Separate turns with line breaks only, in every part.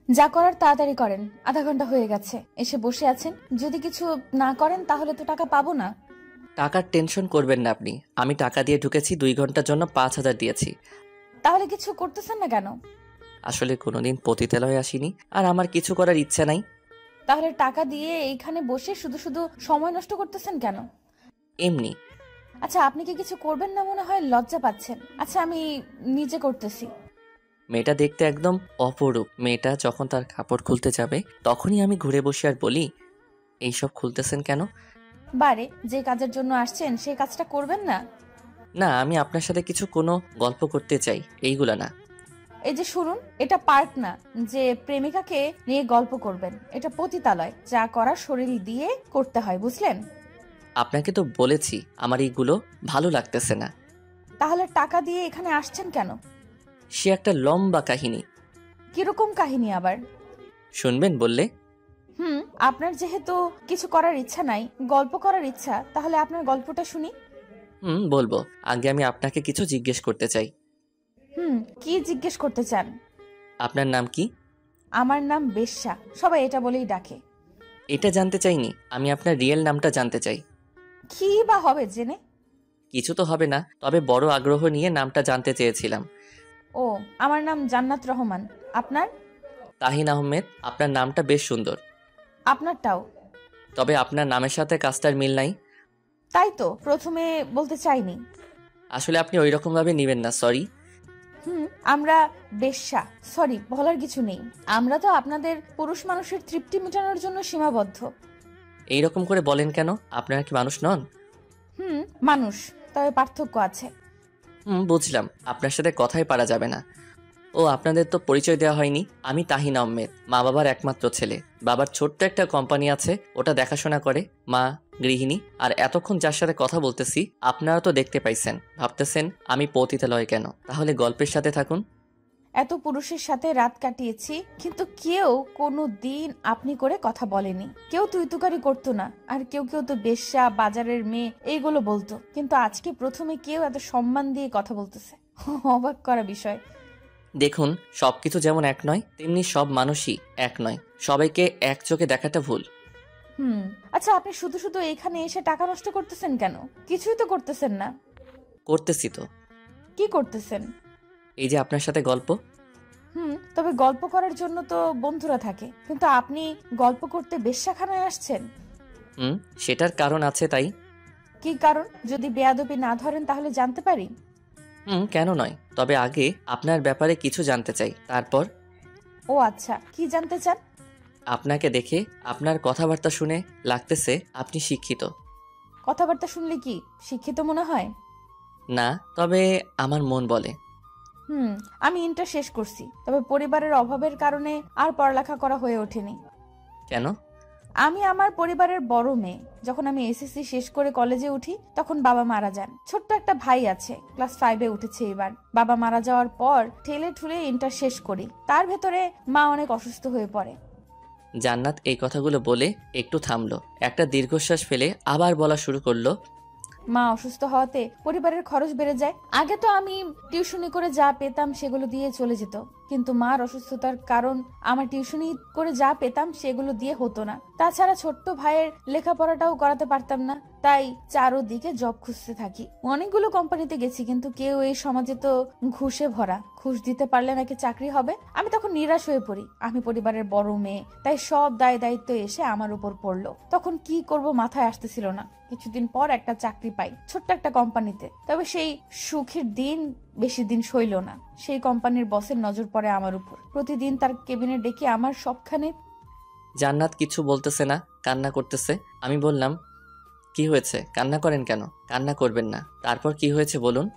যা করার তাড়াতাড়ি করেন, আধা ঘন্টা হয়ে গেছে এসে বসে আছেন। যদি কিছু না করেন তাহলে তো টাকা পাবো না।
টাকার টেনশন করবেন না আপনি। আমি টাকা দিয়ে ঢুকেছি, 2 ঘন্টার জন্য 5,000 দিয়েছি।
তাহলে কিছু করতেছেন না কেন?
আসলে কোনোদিন পতিতালয়ে আসিনি, আর আমার কিছু করার ইচ্ছা নাই।
তাহলে টাকা দিয়ে এইখানে বসে শুধু শুধু সময় নষ্ট করতেছেন কেন?
এমনি।
আচ্ছা, আপনি কি কিছু করবেন না মনে হয়, লজ্জা পাচ্ছেন? আচ্ছা, আমি নিজে করতেছি।
মেয়েটা দেখতে একদম অপরূপ। মেয়েটা যখন তার কাপড় খুলতে যাবে তখনই আমি ঘুরে বসে আর বলি, এইসব খুলতেছেন কেন?
বারে, যে কাজের জন্য আসছেন সেই কাজটা করবেন না?
না, আমি আপনার সাথে কিছু কোনো গল্প করতে চাই, এইগুলা না।
এই যে শুনুন, এটা পার্ক না যে প্রেমিকাকে নিয়ে গল্প করবেন। এটা পতিতালয়, যা করার শরীর দিয়ে করতে হয়, বুঝলেন?
আপনাকে তো বলেছি আমার এইগুলো ভালো লাগতেছে না।
তাহলে টাকা দিয়ে এখানে আসছেন কেন?
সে একটা লম্বা কাহিনী।
কিরকম কাহিনী আবার?
শুনবেন বললে?
আপনার যেহেতু কিছু করার ইচ্ছা নাই, গল্প করার ইচ্ছা, তাহলে আপনার গল্পটা শুনি।
বলবো। আগে আমি আপনাকে কিছু জিজ্ঞেস করতে চাই।
কি জিজ্ঞেস করতে চান?
আপনার নাম কি?
আমার নাম বেশ্যা, সবাই এটা বলেই ডাকে।
এটা জানতে চাইনি, আমি আপনার রিয়েল নামটা জানতে চাই।
কি বা হবে জেনে?
কিছু তো হবে না, তবে বড় আগ্রহ নিয়ে নামটা জানতে চেয়েছিলাম।
ও, আমার নাম জান্নাত রহমান। আপনার?
তাহিন আহমেদ। আপনার নামটা বেশ সুন্দর।
আপনারটাও।
তবে আপনার নামের সাথে কাজটার মিল নাই।
তাই তো প্রথমে বলতে চাইনি।
আসলে আপনি ওই রকম ভাবে নিবেন না, সরি।
আমরা বেশ্যা, সরি বলার কিছু নেই। আমরা তো আপনাদের পুরুষ মানুষের তৃপ্তি মেটানোর জন্য সীমাবদ্ধ।
এইরকম করে বলেন কেন? আপনারা কি মানুষ নন?
মানুষ, তবে পার্থক্য আছে।
বুঝলাম, আপনার সাথে কথাই পারা যাবে না। ও, আপনাদের তো পরিচয় দেওয়া হয়নি। আমি তাহিন আহমেদ, মা বাবার একমাত্র ছেলে। বাবার ছোট্ট একটা কোম্পানি আছে, ওটা দেখাশোনা করে। মা গৃহিণী। আর এতক্ষণ যার সাথে কথা বলতেছি আপনারা তো দেখতে পাইছেন, ভাবতেছেন আমি পতিতালয় কেন। তাহলে গল্পের সাথে থাকুন।
এত পুরুষের সাথে রাত কাটিয়েছি, কিন্তু কেউ কোনো দিন আপনি করে কথা বলেনি। কেউ তুইতুকারি করতো না, আর কেউ কেউ তো বেশ্যা, বাজারের মেয়ে এইগুলো বলতো। কিন্তু আজকে প্রথমে কেউ এত সম্মান দিয়ে কথা বলতেছে, অবাক করা বিষয়।
দেখুন, সবকিছু যেমন এক নয় তেমনি সব মানুষই এক নয়। সবাইকে এক চোখে দেখাটা ভুল।
আচ্ছা, আপনি শুধু শুধু এখানে এসে টাকা নষ্ট করতেছেন কেন? কিছুই তো করতেছেন না।
করতেছি তো।
কি করতেছেন?
এই যে আপনার সাথে গল্প।
তবে গল্প করার জন্য তো বন্ধুরা থাকে, কিন্তু আপনি গল্প করতে বেশ্যাখানায় আসছেন।
সেটার কারণ আছে তাই।
কি কারণ? যদি বেয়াদবি না ধরেন তাহলে জানতে পারি?
কেন নয়, তবে আগে আপনার ব্যাপারে কিছু জানতে চাই, তারপর।
ও আচ্ছা, কি জানতে চান?
আপনাকে দেখে, আপনার কথাবার্তা শুনে লাগতেছে আপনি শিক্ষিত।
কথাবার্তা শুনলে কি শিক্ষিত মনে হয়?
না, তবে আমার মন বলে।
আমি ইন্টার শেষ করছি, তবে পরিবারের অভাবের কারণে আর পড়ালেখা করা হয়ে ওঠেনি।
কেন?
আমি আমার পরিবারের বড় মেয়ে। যখন আমি এসএসসি শেষ করে কলেজে উঠি তখন বাবা মারা যান। ছোট্ট একটা ভাই আছে, ক্লাস 5-এ উঠেছে এবার। বাবা মারা যাওয়ার পর ঠেলে ঠুলে ইন্টার শেষ করি। তার ভেতরে মা অনেক অসুস্থ হয়ে পড়ে।
জান্নাত এই কথাগুলো বলে একটু থামলো, একটা দীর্ঘশ্বাস ফেলে আবার বলা শুরু করলো।
মা অসুস্থ হওয়াতে পরিবারের খরচ বেড়ে যায়। আগে তো আমি টিউশনি করে যা পেতাম সেগুলো দিয়ে চলে যেত, কিন্তু মার অসুস্থতার কারণ আমার টিউশনি করে যা পেতাম সেগুলো দিয়ে হতো না। তাছাড়া ছোট্ট ভাইয়ের লেখাপড়াটাও করাতে পারতাম না, তাই চারোদিকে জব খুঁজতে থাকি। অনেকগুলো কোম্পানিতে গেছি, কিন্তু কেউ এই সমাজে তো ঘুষে ভরা। ঘুষ দিতে পারলে নাকি চাকরি হবে। আমি তখন নিরাশ হয়ে পড়ি। আমি পরিবারের বড় মেয়ে, তাই সব দায় দায়িত্ব এসে আমার উপর পড়লো। তখন কি করব মাথায় আসতেছিল না। কিছুদিন পর একটা চাকরি পাই ছোট্ট একটা কোম্পানিতে। তবে সেই সুখের দিন বেশি দিন সইল না। সেই কোম্পানির বসের নজর পড়ে আমার উপর। প্রতিদিন তার কেবিনে ডেকে আমার সবখানে।
জান্নাত কিছু বলতেছে না, কান্না করতেছে। আমি বললাম, কি হয়েছে? কান্না করেন কেন? কান্না করবেন না। তারপর কি হয়েছে বলুন।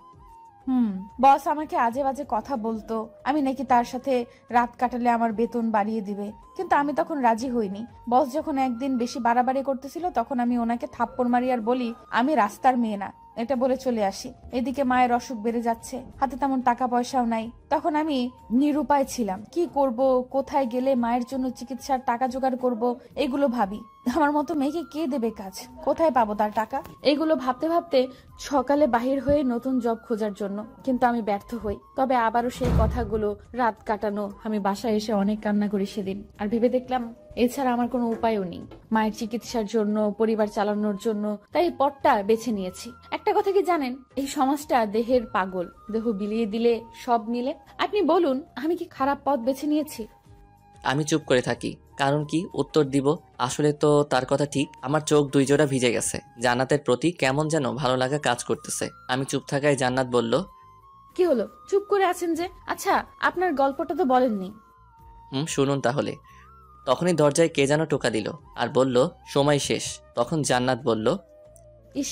বস আমাকে আজে বাজে কথা বলতো। আমি নাকি তার সাথে রাত কাটালে আমার বেতন বাড়িয়ে দিবে, কিন্তু আমি তখন রাজি হইনি। বস যখন একদিন বেশি বাড়াবাড়ি করতেছিল তখন আমি ওনাকে থাপ্পড় মারি আর বলি, আমি রাস্তার মেয়ে না, এটা বলে চলে আসি। এদিকে মায়ের অসুখ বেড়ে যাচ্ছে, হাতে তেমন টাকা পয়সাও নাই। তখন আমি নিরুপায় ছিলাম, কি করব, কোথায় গেলে মায়ের জন্য চিকিৎসার টাকা জোগাড় করব, এগুলো ভাবি। আমার মতো মেয়েকে কে দেবে কাজ, কোথায় পাবো তার টাকা, এগুলো ভাবতে ভাবতে সকালে বাহির হয়ে নতুন জব খোঁজার জন্য, কিন্তু আমি ব্যর্থ হই। তবে আবারও সেই কথাগুলো রাত কাটানো, আমি বাসায় এসে অনেক কান্না করি সেদিন। আর ভেবে দেখলাম এছাড়া আমার কোনো উপায়ও নেই মায়ের চিকিৎসার জন্য, পরিবার চালানোর জন্য। তাই এই পথটা বেছে নিয়েছি। একটা কথা কি জানেন, এই সমাজটা দেহের পাগল, দেহ বিলিয়ে দিলে সব মিলে। আপনি বলুন, আমি কি খারাপ পথ বেছে নিয়েছি?
আমি চুপ করে থাকি, কারণ কি উত্তর দিব। আসলে তো তার কথা ঠিক। আমার চোখ দুই জোড়া ভিজে গেছে। জান্নাতের প্রতি কেমন যেন ভালো লাগা কাজ করতেছে। আমি চুপ থাকায় জান্নাত বলল,
কি হলো, চুপ করে আছেন যে? আচ্ছা, আপনার গল্পটা তো বলেননি।
শুনুন তাহলে। তখনই দরজায় কে যেন টোকা দিল আর বলল, সময় শেষ। তখন জান্নাত বলল,
ইস,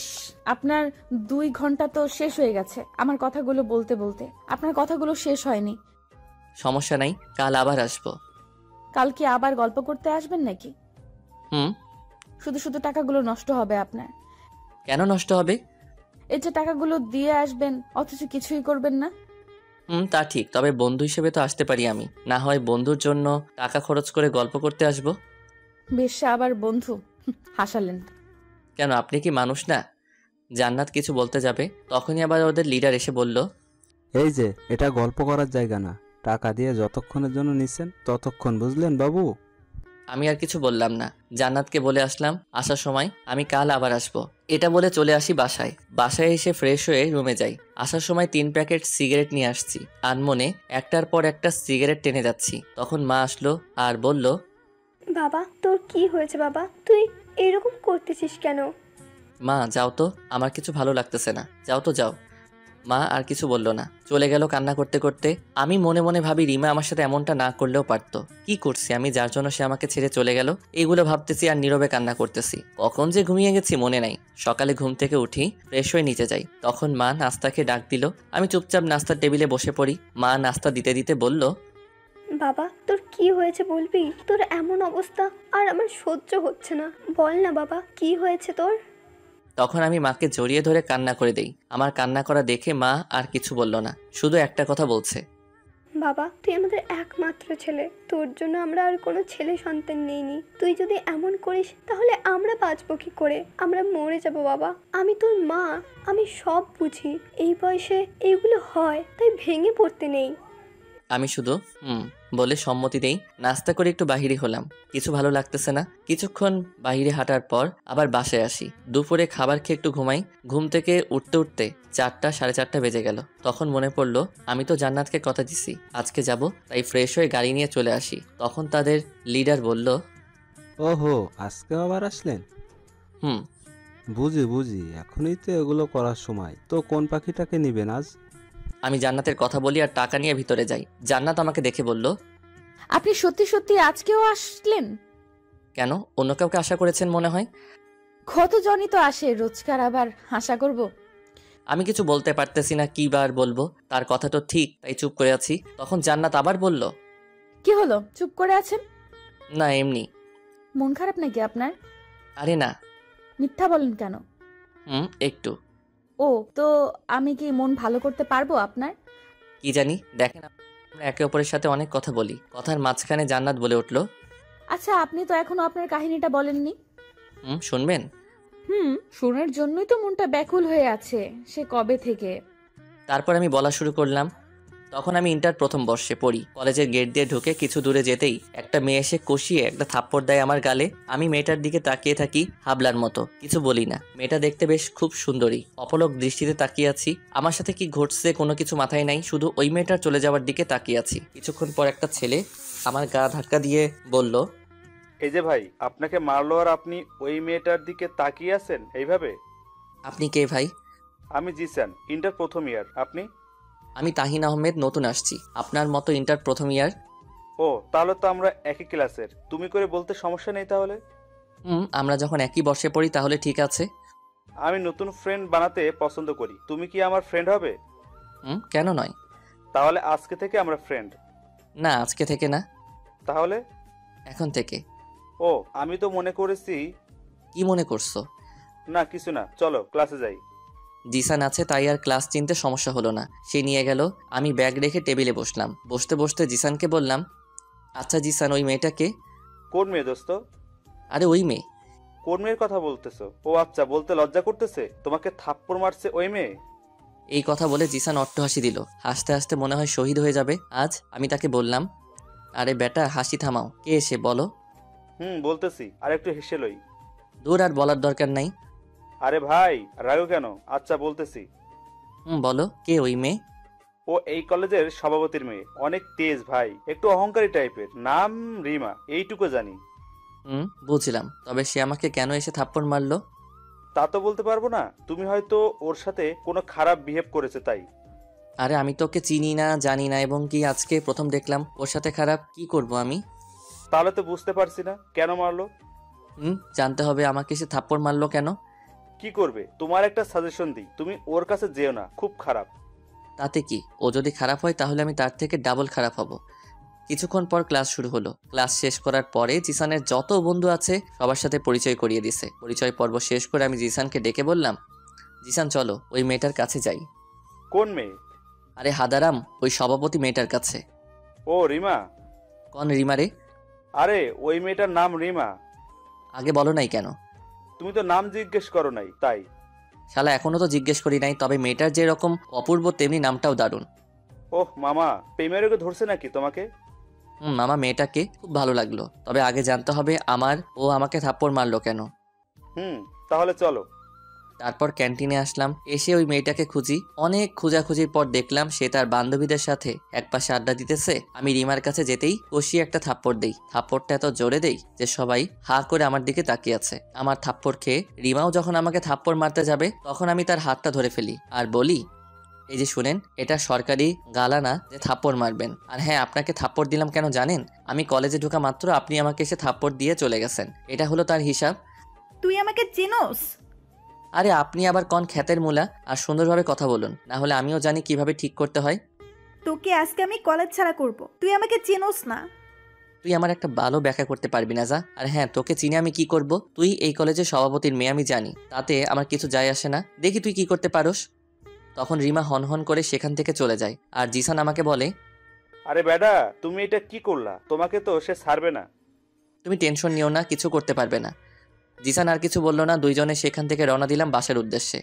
আপনার 2 ঘন্টা তো শেষ হয়ে গেছে আমার কথাগুলো বলতে বলতে। আপনার কথাগুলো শেষ হয়নি।
সমস্যা নাই, কাল আবার আসবো।
কাল কি আবার গল্প করতে আসবেন নাকি?
হুম।
শুধু শুধু টাকাগুলো নষ্ট হবে আপনার।
কেন নষ্ট হবে?
এই যে টাকাগুলো দিয়ে আসবেন অথচ কিছুই করবেন না।
তা ঠিক, তবে বন্ধু হিসেবে তো আসতে পারি আমি। না হয় বন্ধুর জন্য টাকা খরচ করে গল্প করতে আসবো।
বেশ, আবার বন্ধু, হাসালেন।
কেন, আপনি কি মানুষ না? জান্নাত কিছু বলতে যাবে, তখনই আবার ওদের লিডার এসে বলল,
এই যে, এটা গল্প করার জায়গা না। টাকা দিয়ে যতক্ষণের জন্য নিছেন ততক্ষণ, বুঝলেন বাবু?
আমি আর কিছু বললাম না। জান্নাতকে বলে আসলাম আসার সময় আমি কাল আবার আসবো। এটা বলে চলে আসি বাসায়। বাসায় এসে ফ্রেশ হয়ে রুমে যাই। আসার সময় 3 প্যাকেট সিগারেট নিয়ে আসছি। আনমনে একটার পর একটা সিগারেট টেনে যাচ্ছি। তখন মা আসলো আর বলল,
বাবা, তোর কি হয়েছে বাবা? তুই এরকম করতেছিস কেন?
মা যাও তো, আমার কিছু ভালো লাগতেছে না, যাও তো যাও। মা আর কিছু বলল না, চলে গেল কান্না করতে করতে। আমি মনে মনে ভাবি, রিমা আমার সাথে এমনটা না করলেও পারতো। কি করছি আমি যার জন্য সে আমাকে ছেড়ে চলে গেল? এইগুলো ভাবতেছি আর নীরবে কান্না করতেছি। কখন যে ঘুমিয়ে গেছি মনে নাই। সকালে ঘুম থেকে উঠি, ফ্রেশ হয়ে নিচে যাই। তখন মা নাস্তাকে ডাক দিল। আমি চুপচাপ নাস্তার টেবিলে বসে পড়ি। মা নাস্তা দিতে দিতে বলল,
বাবা, তোর কি হয়েছে বলবি? তোর এমন অবস্থা আর আমার সহ্য হচ্ছে না। বল না বাবা, কি হয়েছে তোর?
তখন আমি মাকে জড়িয়ে ধরে কান্না করে দেই। আমার কান্না করা দেখে মা আর কিছু বলল না, শুধু একটা কথা বলছে,
বাবা, তুই আমাদের একমাত্র ছেলে। তোর জন্য আমরা আর কোনো ছেলে সন্তান নেইনি। তুই যদি এমন করিস তাহলে আমরা বাঁচবো কি করে? আমরা মরে যাব বাবা। আমি তোর মা, আমি সব বুঝি। এই বয়সে এইগুলো হয়, তাই ভেঙে পড়তে নেই।
আমি শুধু বলে সম্মতি দেই। নাস্তা করে একটু বাহিরে হলাম, কিছু ভালো লাগতেছে না। কিছুক্ষণ বাহিরে হাঁটার পর আবার বাসায় আসি। দুপুরে খাবার খেয়ে একটু ঘুমাই। ঘুম থেকে উঠতে উঠতে 4টা, 4:30 বেজে গেল। তখন মনে পড়লো আমি তো জান্নাতকে কথা দিছি আজকে যাব, তাই ফ্রেশ হয়ে গাড়ি নিয়ে চলে আসি। তখন তাদের লিডার বলল,
ওহো, আজকে আবার আসলেন?
হুম।
বুঝি বুঝি, এখনই তো এগুলো করার সময়। তো কোন পাখিটাকে নিবেন আজ?
আমি জান্নাতের কথা বলি আর টাকা নিয়ে ভিতরে যাই। জান্নাত আমাকে দেখে বলল,
আপনি সত্যি সত্যি আজকেও আসলেন?
কেন, অন্য কাউকে আশা করেছেন মনে হয়?
কতজনই তো আসে রোজকার, আবার আশা করব?
আমি কিছু বলতে পারতেছি না, কি বার বলবো। তার কথা তো ঠিক, তাই চুপ করে আছি। তখন জান্নাত আবার বলল,
কি হলো, চুপ করে আছেন?
না এমনি।
মন খারাপ নাকি আপনার?
আরে না।
মিথ্যা বলেন কেন?
একটু।
ও, তো আমি কি মন ভালো করতে পারবো আপনার?
কি জানি, দেখেন আমরা একে অপরের সাথে অনেক কথা বলি। কথার মাঝখানে জান্নাত বলে উঠল,
আচ্ছা, আপনি তো এখনো আপনার কাহিনীটা বলেননি।
শুনবেন?
শোনার জন্যই তো মনটা ব্যাকুল হয়ে আছে সে কবে থেকে।
তারপর আমি বলা শুরু করলাম। তখন আমি ইন্টার প্রথম বর্ষে পড়ি। কলেজের গেট দিয়ে ঢুকে কিছু দূরে যেতেই একটা মেয়ে এসে কষিয়ে একটা থাপ্পড় দেয় আমার গালে। আমি মেয়েটার দিকে তাকিয়ে থাকি হাবলার মতো, কিছু বলি না। মেয়েটা দেখতে বেশ খুব সুন্দরী। অপলক দৃষ্টিতে তাকিয়ে আছি। আমার সাথে কি ঘটছে কোনো কিছু মাথায় নাই, শুধু ওই মেয়েটার চলে যাওয়ার দিকে তাকিয়ে আছি। কিছুক্ষণ পর একটা ছেলে আমার গা ধাক্কা দিয়ে বলল,
এই যে ভাই, আপনাকে মারলো আর আপনি ওই মেয়েটার দিকে তাকিয়ে আছেন এইভাবে?
আপনি কে ভাই?
আমি জিসান, ইন্টার প্রথম ইয়ার। আপনি?
আমি তাহিন আহমেদ, নতুন আসছি। আপনার মতো ইন্টার প্রথম ইয়ার।
ও, তাহলে তো আমরা একই ক্লাসের। তুমি করে বলতে সমস্যা নেই তাহলে।
আমরা যখন একই বর্ষে পড়ি তাহলে ঠিক আছে।
আমি নতুন ফ্রেন্ড বানাতে পছন্দ করি। তুমি কি আমার ফ্রেন্ড হবে?
কেন নয়?
তাহলে আজকে থেকে আমরা ফ্রেন্ড।
না, আজকে থেকে না।
তাহলে?
এখন থেকে।
ও, আমি তো মনে করেছি।
কি মনে করছো?
না কিছু না, চলো ক্লাসে যাই।
জিসান আছে তাই আর ক্লাস চিনতে সমস্যা হলো না। সে নিয়ে গেল, আমি ব্যাগ রেখে টেবিলে বসলাম। বসতে বসতে জিসানকে বললাম, আচ্ছা জিসান, ওই মেয়েটাকে?
কোন মেয়ে দোস্ত?
আরে ওই মেয়ে।
কোন মেয়ের কথা বলতেছো? ও আচ্ছা, বলতে লজ্জা করতেছে? তোমাকে থাপ্পড় মারছে ওই মেয়ে?
এই কথা বলে জিসান অট্টহাসি দিল। হাসতে হাসতে মনে হয় শহীদ হয়ে যাবে আজ। আমি তাকে বললাম, আরে বেটা হাসি থামাও, কে এসে বলো।
বলতেছি, আর একটু হেসে লই।
দূর, আর বলার দরকার নাই।
আরে ভাই, রাগো কেন? আচ্ছা বলতেছি।
বলো, কে ওই মেয়ে?
ও এই কলেজের সভাপতির মেয়ে, অনেক তেজ ভাই, একটু অহংকারী টাইপের, নাম রিমা, এইটুকু জানি।
বুঝলাম, তবে সে আমাকে কেন এসে থাপ্পড় মারলো?
তা তো বলতে পারবো না, তুমি হয়তো ওর সাথে কোনো খারাপ বিহেভ করেছে তাই।
আরে আমি তোকে চিনি না, জানি না, এবং কি আজকে প্রথম দেখলাম। ওর সাথে খারাপ কি করব আমি?
তাহলে তো বুঝতে পারছি না কেন মারলো।
জানতে হবে আমাকে সে থাপ্পড় মারলো কেন।
কি করবে, তোমার একটা সাজেশন দিই, তুমি ওর কাছে যেও না, খুব খারাপ।
তাতে কি, ও যদি খারাপ হয় তাহলে আমি তার থেকে ডাবল খারাপ হব। কিছুক্ষণ পর ক্লাস শুরু হলো। ক্লাস শেষ করার পরে জিসানের যত বন্ধু আছে সবার সাথে পরিচয় করিয়ে দিছে। পরিচয় পর্ব শেষ করে আমি জিসানকে ডেকে বললাম, জিসান চলো ওই মেয়েটার কাছে যাই।
কোন মেয়ে?
আরে হাদারাম, ওই সভাপতি মেয়েটার কাছে।
ও রিমা?
কোন রিমা রে?
আরে ওই মেয়েটার নাম রিমা।
আগে বলো নাই কেন?
তুমি তো নাম জিজ্ঞেস করো নাই তাই।
শালা এখনো তো জিজ্ঞেস করি নাই, তবে মেয়েটার যেরকম অপূর্ব তেমনি নামটাও দারুণ।
ওহ মামা, প্রেমের রোগে ধরছে নাকি তোমাকে?
মামা, মেয়েটাকে খুব ভালো লাগলো, তবে আগে জানতে হবে ও আমাকে থাপ্পড় মারলো কেন।
তাহলে চলো।
তারপর ক্যান্টিনে আসলাম। এসে ওই মেয়েটাকে খুঁজি। অনেক খোঁজাখুঁজির পর দেখলাম সে তার বান্ধবীদের সাথে একপাশে আড্ডা দিতেছে। আমি রিমার কাছে যেতেই কষিয়ে একটা থাপ্পড় দেই। থাপ্পড়টা এত জোরে দেই যে সবাই হা করে আমার দিকে তাকিয়ে আছে। আমার থাপ্পড় খেয়ে রিমাও যখন আমাকে থাপ্পড় মারতে যাবে তখন আমি তার হাতটা ধরে ফেলি আর বলি, এই যে শুনেন, এটা সরকারি গালা না যে থাপ্পড় মারবেন। আর হ্যাঁ, আপনাকে থাপ্পড় দিলাম কেন জানেন? আমি কলেজে ঢোকা মাত্র আপনি আমাকে এসে থাপ্পড় দিয়ে চলে গেছেন, এটা হলো তার হিসাব।
তুই আমাকে চিনোস?
আরে আপনি আবার কোন খ্যাতের মূলা? আর সুন্দরভাবে কথা বলুন, না হলে আমিও জানি কিভাবে ঠিক করতে হয়।
তোকে আজকে আমি কলেজ ছাড়া করব। তুই আমাকে চিনোস না।
তুই আমার একটা ভালো ব্যাখ্যা করতে পারবি না যা। আর হ্যাঁ, তোকে চিনে আমি কি করব? তুই এই কলেজের সভাপতির মেয়ে আমি জানি, তাতে আমার কিছু যায় আসে না। দেখি তুই কি করতে পারোস। তখন রিমা হনহন করে সেখান থেকে চলে যায়। আর জিসান আমাকে বলে,
আরে বেডা, তুমি এটা কি করলা? তোমাকে তো সে ছাড়বে না।
তুমি টেনশন নিও না, কিছু করতে পারবে না। জিসান আর কিছু বললো না। দুইজনে সেখান থেকে রওনা দিলাম বাসার উদ্দেশ্যে।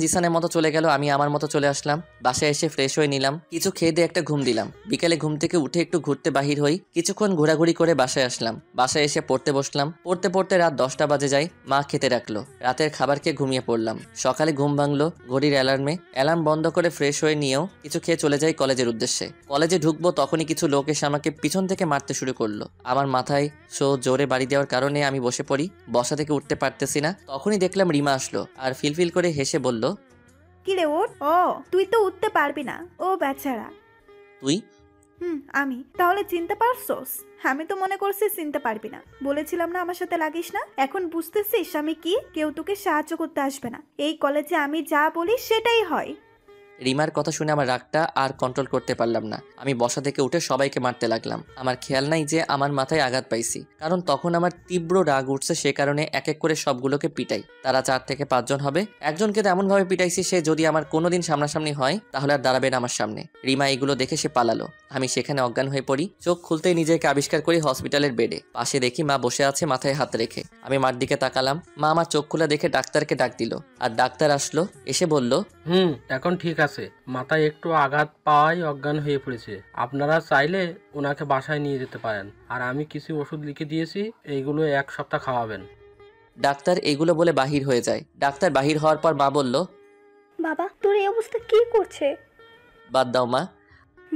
জিসানের মতো চলে গেল, আমি আমার মতো চলে আসলাম। বাসায় এসে ফ্রেশ হয়ে নিলাম, কিছু খেয়ে দিয়ে একটা ঘুম দিলাম। বিকেলে ঘুম থেকে উঠে একটু ঘুরতে বাহির হই। কিছুক্ষণ ঘোরাঘুরি করে বাসায় আসলাম। বাসায় এসে পড়তে বসলাম। পড়তে পড়তে রাত 10টা বাজে যায়। মা খেতে রাখলো। রাতের খাবার খেয়ে ঘুমিয়ে পড়লাম। সকালে ঘুম ভাঙলো ঘড়ির অ্যালার্মে। অ্যালার্ম বন্ধ করে ফ্রেশ হয়ে নিয়েও কিছু খেয়ে চলে যাই কলেজের উদ্দেশ্যে। কলেজে ঢুকবো তখনই কিছু লোক এসে আমাকে পিছন থেকে মারতে শুরু করলো। আমার মাথায় জোরে বাড়ি দেওয়ার কারণে আমি বসে পড়ি। বসা থেকে উঠতে পারতেছি না। তখনই দেখলাম রিমা আসলো আর ফিলফিল করে হেসে বলল,
কি রে ওর? ও তুই তো উঠতে পারবি না, ও বেচারা।
তুই?
আমি তাহলে চিনতে পারছস? আমি তো মনে করছি চিনতে পারবি না। বলেছিলাম না আমার সাথে লাগিস না? এখন বুঝতেছিস আমি কি? কেউ তোকে সাহায্য করতে আসবে না। এই কলেজে আমি যা বলি সেটাই হয়।
রিমার কথা শুনে আমার রাগটা আর কন্ট্রোল করতে পারলাম না। আমি বসা থেকে উঠে সবাইকে মারতে লাগলাম। আমার খেয়াল নাই যে আমার মাথায় আঘাত পাইছি, কারণ তখন আমার তীব্র রাগ উঠছে। সে কারণে এক এক করে সবগুলোকে পিটাই। তারা 4 থেকে 5 জন হবে। একজনকে তো এমনভাবে পিটাইছি সে যদি আমার কোনোদিন সামনাসামনি হয় তাহলে আর দাঁড়াবে না আমার সামনে। রিমা এগুলো দেখে সে পালালো। আমি সেখানে অজ্ঞান হয়ে পড়ি। চোখ খুলতেই নিজেকে আবিষ্কার করি হসপিটালের বেডে। পাশে দেখি মা বসে আছে মাথায় হাত রেখে। আমি মার দিকে তাকালাম। মা আমার চোখ খুলে দেখে ডাক্তারকে ডাক দিল। আর ডাক্তার আসলো, এসে বলল,
এখন ঠিক আছে, মাথায় একটু আঘাত পাওয়াই অজ্ঞান হয়ে পড়েছে। আপনারা চাইলে ওনাকে বাসায় নিয়ে যেতে পারেন, আর আমি কিছু ওষুধ লিখে দিয়েছি, এইগুলো 1 সপ্তাহ খাওয়াবেন।
ডাক্তার এগুলো বলে বাহির হয়ে যায়। ডাক্তার বাহির হওয়ার পর মা বলল,
বাবা তোর এই অবস্থা কে করছে?
বাদ দাও মা।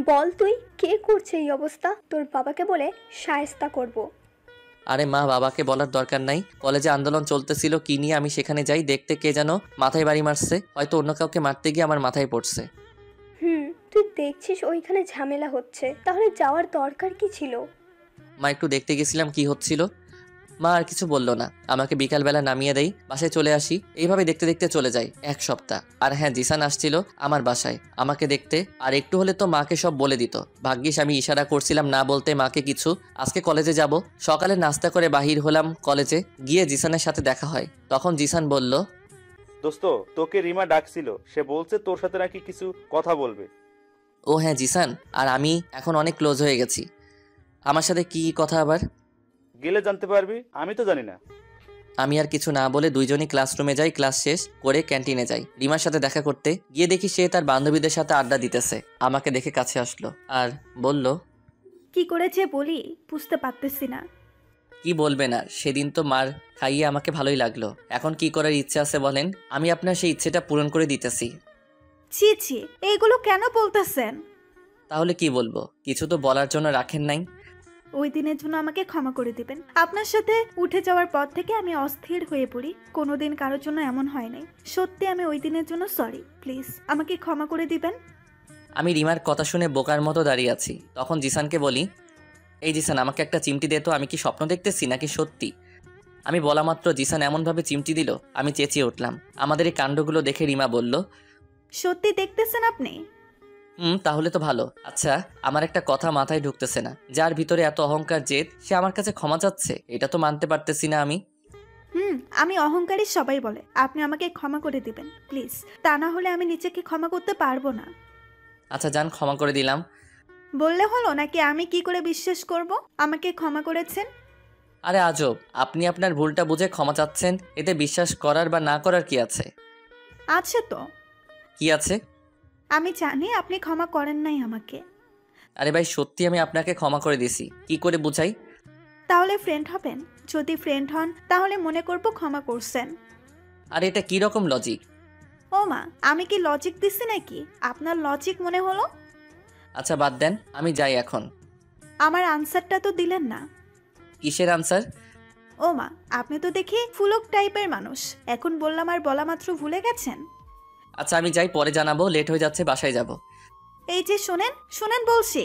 বল তুই, কে করছে এই অবস্থা? তোর বাবাকে বলে শায়েস্তা করব।
আরে মা, বাবাকে বলার দরকার নাই। কলেজে আন্দোলন চলতেছিল কি নিয়ে, আমি সেখানে যাই। দেখতে কে যেন মাথায় বাড়ি মারছে। হয়তো অন্য কাউকে মারতে গিয়ে আমার মাথায় পড়ছে।
তুই দেখছিস ওইখানে ঝামেলা হচ্ছে, তাহলে যাওয়ার দরকার কি ছিল?
মা, একটু দেখতে গেছিলাম কি হচ্ছিল। মা আর কিছু বললো না। আমাকে বিকালবেলা নামিয়ে দেই, বাসায় চলে আসি। এইভাবে দেখতে দেখতে চলে যায় 1 সপ্তাহ। আর হ্যাঁ, জিসান আসছিল আমার বাসায় আমাকে দেখতে। আর একটু হলে তো মাকে সব বলে দিত। ভাগ্যিস আমি ইশারা করছিলাম না বলতে মাকে কিছু। আজকে কলেজে যাব। সকালে নাস্তা করে বাহির হলাম কলেজে। গিয়ে জিসানের সাথে দেখা হয়। তখন জিসান বলল,
দোস্ত, তোকে রিমা ডাকছিল, সে বলছে তোর সাথে নাকি কিছু কথা বলবে।
ও হ্যাঁ জিসান, আর আমি এখন অনেক ক্লোজ হয়ে গেছি। আমার সাথে কি কথা আবার?
গেলে জানতে পারবি, আমি তো জানি না।
আমি আর কিছু না বলে দুইজনই ক্লাসরুমে যাই, ক্লাস শেষ করে ক্যান্টিনে যাই রিমার সাথে দেখা করতে। গিয়ে দেখি সে তার বান্ধবীদের সাথে আড্ডা দিতেছে। আমাকে দেখে কাছে আসলো আর বলল,
কি করেছে বলি, বুঝতে পারতেছি না।
কি বলবেন আর, সেদিন তো মার খাইয়ে আমাকে ভালোই লাগলো। এখন কি করার ইচ্ছে আছে বলেন? আমি আপনার সেই ইচ্ছেটা পূরণ করে দিতেছি।
ছি ছি, এইগুলো কেন বলতেছেন?
তাহলে কি বলবো? কিছু তো বলার জন্য রাখেন নাই।
ওই দিনের জন্য আমাকে ক্ষমা করে দিবেন। আপনার সাথে উঠে যাওয়ার পর থেকে আমি অস্থির হয়ে পড়ি, কোনোদিন কারোর জন্য এমন হয় নাই। সত্যি আমি ওই দিনের জন্য সরি, প্লিজ আমাকে ক্ষমা করে দিবেন।
আমি রিমার কথা শুনে বোকার মতো দাঁড়িয়ে আছি। তখন জিসানকে বলি, এই জিসান, আমাকে একটা চিমটি দে তো, আমি কি স্বপ্ন দেখতেছি নাকি সত্যি? আমি বলা মাত্র জিসান এমনভাবে চিমটি দিল, আমি চেঁচিয়ে উঠলাম। আমাদের এই কাণ্ডগুলো দেখে রিমা বলল,
সত্যি দেখতেছেন আপনি?
তাহলে তো ভালো। আচ্ছা, আমার একটা কথা মাথায় ঢুকতেছে না, যার ভিতরে এত অহংকার জেদ, সে আমার কাছে ক্ষমা চাচ্ছে, এটা তো মানতে পারতেছি না আমি।
আমি অহংকারী, সবাই বলে। আপনি আমাকে ক্ষমা করে দিবেন প্লিজ, তা না হলে আমি নিজেকে ক্ষমা করতে পারবো না।
আচ্ছা যান, ক্ষমা করে দিলাম।
বললে হলো নাকি আমি কি করে বিশ্বাস করব আমাকে ক্ষমা করেছেন?
আরে আজব, আপনি আপনার ভুলটা বুঝে ক্ষমা চাচ্ছেন, এতে বিশ্বাস করার বা না করার কি আছে?
আছে তো।
কি আছে?
আমি জানি আপনি ক্ষমা করেন নাই আমাকে।
আরে ভাই, সত্যি আমি আপনাকে ক্ষমা করে দিছি, কি করে বুঝাই?
তাহলে ফ্রেন্ড হবেন? যদি ফ্রেন্ড হন তাহলে মনে করব ক্ষমা করছেন।
আর এটা কি রকম লজিক?
ও মা, আমি কি লজিক দিচ্ছি নাকি? আপনার লজিক মনে হলো।
আচ্ছা বাদ দেন, আমি যাই এখন।
আমার আনসারটা তো দিলেন না।
কিসের আনসার?
ও মা, আপনি তো দেখি ফুলক টাইপের মানুষ, এখন বললাম আর বলা মাত্র ভুলে গেছেন।
আচ্ছা আমি যাই, পরে জানাবো, লেট হয়ে যাচ্ছে, বাসায় যাব।
এই যে শোনেন শোনেন বলছি।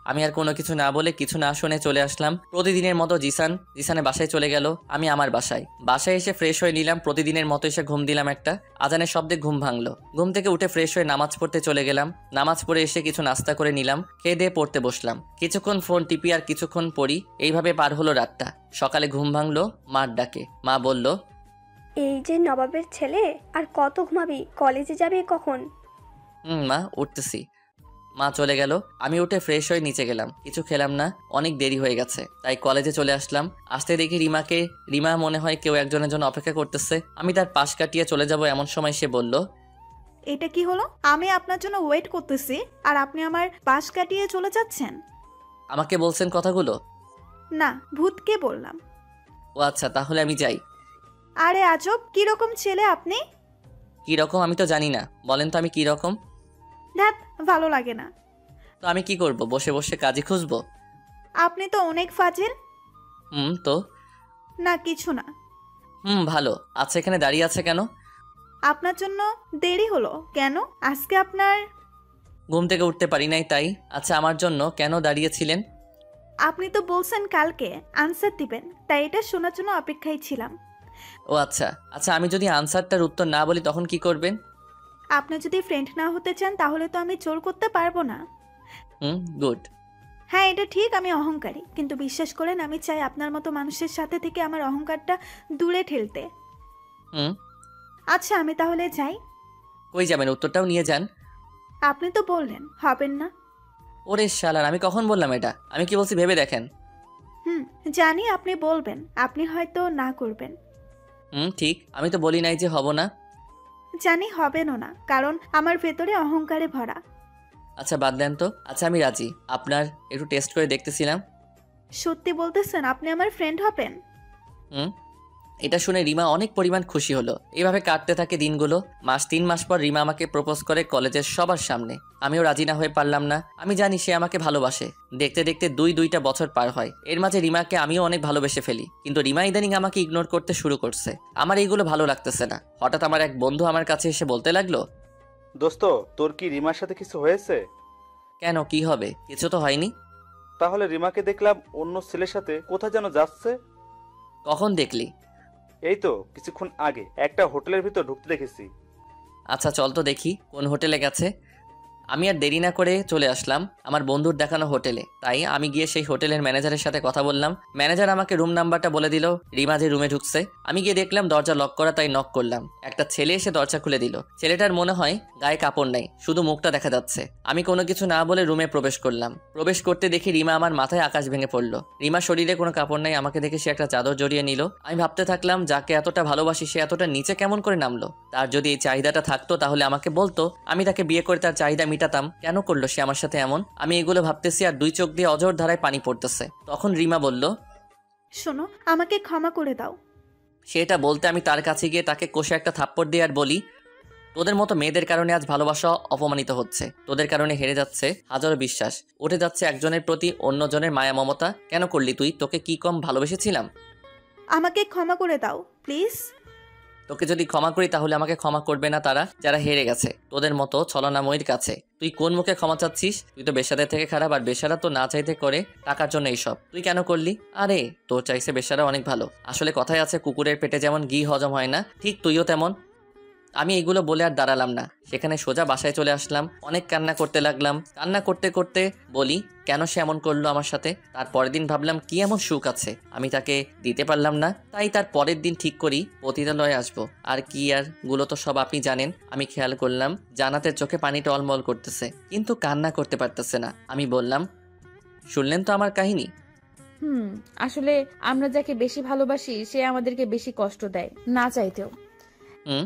আমি আর কোনো কিছু না বলে, কিছু না শুনে চলে আসলাম। প্রতিদিনের মতো জিসানের বাসায় চলে গেল, আমি আমার বাসায় এসে ফ্রেশ হয়ে নিলাম। প্রতিদিনের মতো এসে ঘুম দিলাম একটা। আজানের শব্দে ঘুম ভাঙলো। ঘুম থেকে উঠে ফ্রেশ হয়ে নামাজ পড়তে চলে গেলাম। নামাজ পড়ে এসে কিছু নাস্তা করে নিলাম, খেয়ে দিয়ে পড়তে বসলাম। কিছুক্ষণ ফোন টিপি আর কিছুক্ষণ পড়ি, এইভাবে পার হলো রাতটা। সকালে ঘুম ভাঙলো মার ডাকে। মা বলল,
এই যে নবাবের ছেলে, আর কত ঘুমাবি? কলেজে যাবি কখন?
মা উঠতেছি। মা চলে গেল। আমি উঠে ফ্রেশ হয়ে নিচে গেলাম, কিছু খেলাম না, অনেক দেরি হয়ে গেছে, তাই কলেজে চলে আসলাম। আসতে দেখি রিমা মনে হয় কেউ একজনের জন্য অপেক্ষা করতেছে। আমি তার পাশ কাটিয়ে চলে যাব, এমন সময় সে বলল,
এটা কি হলো? আমি আপনার জন্য ওয়েট করতেছি আর আপনি আমার পাশ কাটিয়ে চলে যাচ্ছেন।
আমাকে বলছেন কথাগুলো?
না, ভূতকে বললাম।
ও আচ্ছা, তাহলে আমি যাই।
আরে আজব, কিরকম ছেলে আপনি?
কি রকম আমি তো জানি না, বলেন তো আমি কি রকম?
ধ্যাত, ভালো লাগে না।
তো আমি কি করব, বসে বসে কাজই খুঁজবো?
আপনি তো অনেক ফাজিল।
তো
না কিছু না।
ভালো। আচ্ছা এখানে দাঁড়িয়ে আছে কেন?
আপনার জন্য দেরি হলো কেন? আজকে আপনার
ঘুম থেকে উঠতে পারি নাই তাই। আচ্ছা আমার জন্য কেন দাঁড়িয়েছিলেন?
আপনি তো বলছেন কালকে আনসার দিবেন, তাই এটা শোনার জন্য অপেক্ষায় ছিলাম।
ও আচ্ছা আচ্ছা, আমি যদি আনসারটার উত্তর না বলি তখন কি করবেন?
আপনি যদি ফ্রেন্ড না হতে চান তাহলে তো আমি জোর করতে পারবো না।
গুড।
হ্যাঁ এটা ঠিক, আমি অহংকারী, কিন্তু বিশ্বাস করেন আমি চাই আপনার মতো মানুষের সাথে থেকে আমার অহংকারটা দূরে ঠেলতে। আচ্ছা আমি তাহলে যাই।
কই যাবেন? উত্তরটাও নিয়ে যান।
আপনি তো বললেন হবেন না।
ওরে শালার, আমি কখন বললাম এটা? আমি কি বলছি ভেবে দেখেন।
জানি আপনি বলবেন, আপনি হয়তো না করবেন।
ঠিক, আমি তো বলি নাই যে হব না।
জানি হবেনও না, কারণ আমার ভেতরে অহংকারে ভরা।
আচ্ছা বাদ দেন তো। আচ্ছা আমি রাজি, আপনার একটু টেস্ট করে দেখতেছিলাম।
সত্যি বলতেছেন আপনি আমার ফ্রেন্ড হবেন?
এটা শুনে রিমা অনেক পরিমাণ খুশি হলো। এইভাবে কাটতে থাকে দিনগুলো। 3 মাস পর রিমা আমাকে প্রপোজ করে কলেজের সবার সামনে। আমিও রাজি না হয়ে পারলাম না। আমি জানি সে আমাকে ভালোবাসে। দেখতে দেখতে দুইটা বছর পার হয়। এর মাঝে রিমাকে আমিও অনেক ভালোবেসে ফেলি, কিন্তু রিমা ইদানিং আমাকে ইগনোর করতে শুরু করছে। আমার এইগুলো ভালো লাগতেছে না। হঠাৎ আমার এক বন্ধু আমার কাছে এসে বলতে লাগলো,
দোস্ত, তোর কি রিমার সাথে কিছু হয়েছে?
কেন, কি হবে? কিছু তো হয়নি।
তাহলে রিমাকে দেখলাম অন্য ছেলের সাথে কোথায় যেন যাচ্ছে।
কখন দেখলি?
এই তো কিছুক্ষণ আগে একটা হোটেলের ভিতর ঢুকতে দেখেছি।
আচ্ছা চল তো দেখি কোন হোটেলে গেছে। আমি আর দেরি না করে চলে আসলাম আমার বন্ধুর দেখানো হোটেলে। তাই আমি গিয়ে সেই হোটেলের ম্যানেজারের সাথে কথা বললাম। ম্যানেজার আমাকে রুম নাম্বারটা বলে দিল। রিমা যে রুমে ঢুকছে, আমি গিয়ে দেখলাম দরজা লক করা, তাই নক করলাম। একটা ছেলে এসে দরজা খুলে দিল। ছেলেটার মনে হয় গায়ে কাপড় নাই, শুধু মুখটা দেখা যাচ্ছে। আমি কোনো কিছু না বলে রুমে প্রবেশ করলাম। প্রবেশ করতে দেখি রিমা আমার মাথায় আকাশ ভেঙে পড়লো। রিমা শরীরে কোনো কাপড় নাই, আমাকে দেখে সে একটা চাদর জড়িয়ে নিল। আমি ভাবতে থাকলাম, যাকে এতটা ভালোবাসি সে এতটা নিচে কেমন করে নামলো? তার যদি এই চাহিদাটা থাকতো তাহলে আমাকে বলতো, আমি তাকে বিয়ে করে তার চাহিদা মিটাতাম। কেন করলো সে আমার সাথে এমন? আমি এগুলো ভাবতেছি আর দুই চোখ দিয়ে অঝোর ধারায় পানি পড়তেছে। তখন রিমা বলল,
শোনো, আমাকে ক্ষমা করে দাও।
সেটা বলতে আমি তার কাছে গিয়ে তাকে কষে একটা থাপ্পড় দিয়ে আর বলি, তোদের মতো মেয়েদের কারণে আজ ভালোবাসা অপমানিত হচ্ছে। তোদের কারণে হেরে যাচ্ছে হাজারো বিশ্বাস, উঠে যাচ্ছে একজনের প্রতি অন্যজনের মায়া মমতা। কেন করলি তুই? তোকে কি কম ভালোবেসেছিলাম?
আমাকে ক্ষমা করে দাও প্লিজ।
তোকে যদি ক্ষমা করি তাহলে আমাকে ক্ষমা করবে না তারা যারা হেরে গেছে তোদের মতো ছলনাময়ীর কাছে। তুই কোন মুখে ক্ষমা চাচ্ছিস? তুই তো বেশ্যাদের থেকে খারাপ, আর বেশ্যারা তো না চাইতে করে টাকার জন্য এইসব। তুই কেন করলি? আরে তোর চাইছে বেশ্যারা অনেক ভালো। আসলে কথায় আছে, কুকুরের পেটে যেমন ঘি হজম হয় না, ঠিক তুইও তেমন। আমি এগুলো বলে আর দাঁড়ালাম না, সেখানে সোজা বাসায় চলে আসলাম। অনেক কান্না করতে লাগলাম। কান্না করতে করতে বলি, কেন সে এমন করলো আমার সাথে। তার পরের দিন ভাবলাম, কি এমন সুখ আছে আমি তাকে দিতে পারলাম না। তাই তার পরের দিন ঠিক করি পতিতালয়ে আসবো। আর কি আর, গুলো তো সব আপনি জানেন। আমি খেয়াল করলাম জান্নাতের চোখে পানি টলমল করতেছে, কিন্তু কান্না করতে পারতেছে না। আমি বললাম, শুনলেন তো আমার কাহিনী?
আসলে আমরা যাকে বেশি ভালোবাসি সে আমাদেরকে বেশি কষ্ট দেয়, না চাইতেও।
হুম।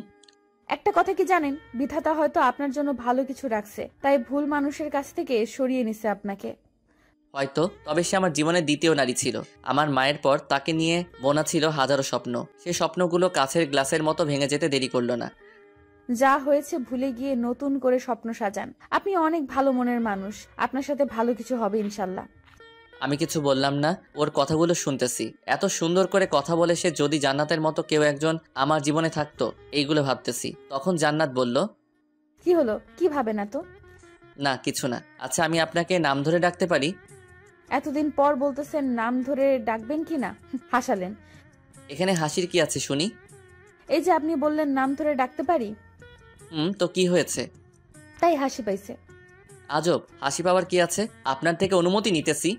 একটা কথা কি জানেন, বিধাতা হয়তো আপনার জন্য ভালো কিছু রাখছে, তাই ভুল মানুষের কাছ থেকে সরিয়ে নিছে আপনাকে।
হয়তো, তবে সে আমার জীবনের দ্বিতীয় নারী ছিল। আমার মায়ের পর তাকে নিয়ে বোনা ছিল হাজারো স্বপ্ন। সেই স্বপ্নগুলো কাছের গ্লাসের মতো ভেঙে যেতে দেরি করলো না।
যা হয়েছে ভুলে গিয়ে নতুন করে স্বপ্ন সাজান। আপনি অনেক ভালো মনের মানুষ, আপনার সাথে ভালো কিছু হবে ইনশাল্লাহ।
আমি কিছু বললাম না, ওর কথাগুলো শুনতেছি। এত সুন্দর করে কথা বলে সে যদি জান্নাতের মতো কেউ একজন আমার জীবনে থাকতো, এইগুলো ভাবতেছি। তখন জান্নাত বলল,
কি হলো, কি ভাবে না তো?
না কিছু না। আচ্ছা আমি আপনাকে নাম ধরে ডাকতে পারি?
এতদিন পর বলতেছেন নাম ধরে ডাকবেন কি না? হাসালেন।
এখানে হাসির কি আছে শুনি?
এই যে আপনি বললেন নাম ধরে ডাকতে পারি,
তো কি হয়েছে?
তাই হাসি পাইছে।
আজব, হাসি পাওয়ার কি আছে? আপনার থেকে অনুমতি নিতেছি।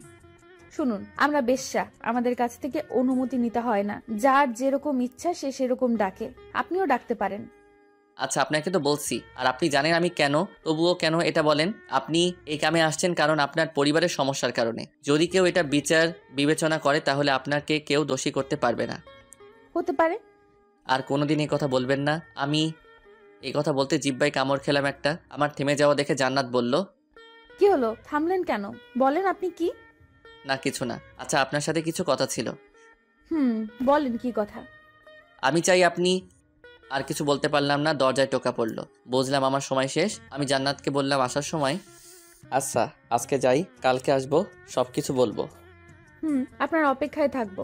শুনুন, আমরা বেশ্যা, আমাদের কাছ থেকে অনুমতি নিতে হয় না। যার যেরকম ইচ্ছা সে সেরকম ডাকে, আপনিও ডাকতে পারেন।
আচ্ছা আপনাকে তো বলছি, আর আপনি জানেন আমি কেন, তবুও কেন এটা বলেন? আপনি এই কামে আসছেন কারণ আপনার পরিবারের সমস্যার কারণে। যদি কেউ এটা বিচার বিবেচনা করে তাহলে আপনাকে কেউ দোষী করতে পারবে না।
হতে পারে।
আর কোনোদিন এই কথা বলবেন না। আমি এই কথা বলতে জিব্বায় কামড় খেলাম একটা। আমার থেমে যাওয়া দেখে জান্নাত বলল,
কি হলো, থামলেন কেন? বলেন আপনি কি?
না কিছু না। আচ্ছা আপনার সাথে কিছু কথা ছিল।
বলেন কি কথা?
আমি চাই আপনি। আর কিছু বলতে পারলাম না, দরজায় টোকা পড়লো। বুঝলাম আমার সময় শেষ। আমি জান্নাতকে বললাম আসার সময়, আচ্ছা আজকে যাই, কালকে আসবো, সব কিছু বলবো।
আপনার অপেক্ষায় থাকবো।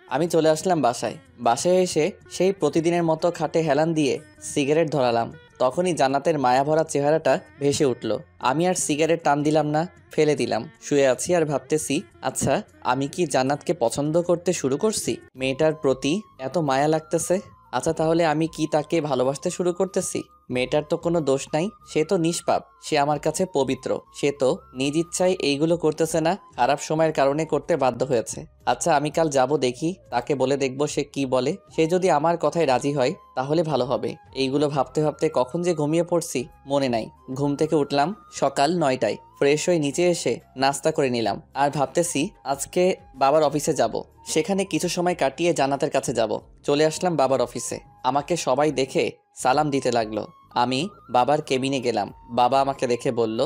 আমি চলে আসলাম বাসায়। বাসায় এসে সেই প্রতিদিনের মতো খাটে হেলান দিয়ে সিগারেট ধরালাম। তখনই জান্নাতের মায়াভরা চেহারাটা ভেসে উঠল। আমি আর সিগারেট টান দিলাম না, ফেলে দিলাম। শুয়ে আছি আর ভাবতেছি, আচ্ছা আমি কি জান্নাতকে পছন্দ করতে শুরু করছি? মেয়েটার প্রতি এত মায়া লাগতেছে। আচ্ছা তাহলে আমি কি তাকে ভালোবাসতে শুরু করতেছি? মেয়েটার তো কোনো দোষ নাই, সে তো নিষ্পাপ, সে আমার কাছে পবিত্র। সে তো নিজ ইচ্ছায় এইগুলো করতেছে না, খারাপ সময়ের কারণে করতে বাধ্য হয়েছে। আচ্ছা আমি কাল যাব, দেখি তাকে বলে দেখব সে কি বলে। সে যদি আমার কথায় রাজি হয় তাহলে ভালো হবে। এইগুলো ভাবতে ভাবতে কখন যে ঘুমিয়ে পড়ছি মনে নাই। ঘুম থেকে উঠলাম সকাল 9টায়। ফ্রেশ হয়ে নিচে এসে নাস্তা করে নিলাম। আর ভাবতেছি আজকে বাবার অফিসে যাব, সেখানে কিছু সময় কাটিয়ে জান্নাতের কাছে যাব। চলে আসলাম বাবার অফিসে। আমাকে সবাই দেখে সালাম দিতে লাগলো। আমি বাবার কেবিনে গেলাম। বাবা আমাকে দেখে বলল,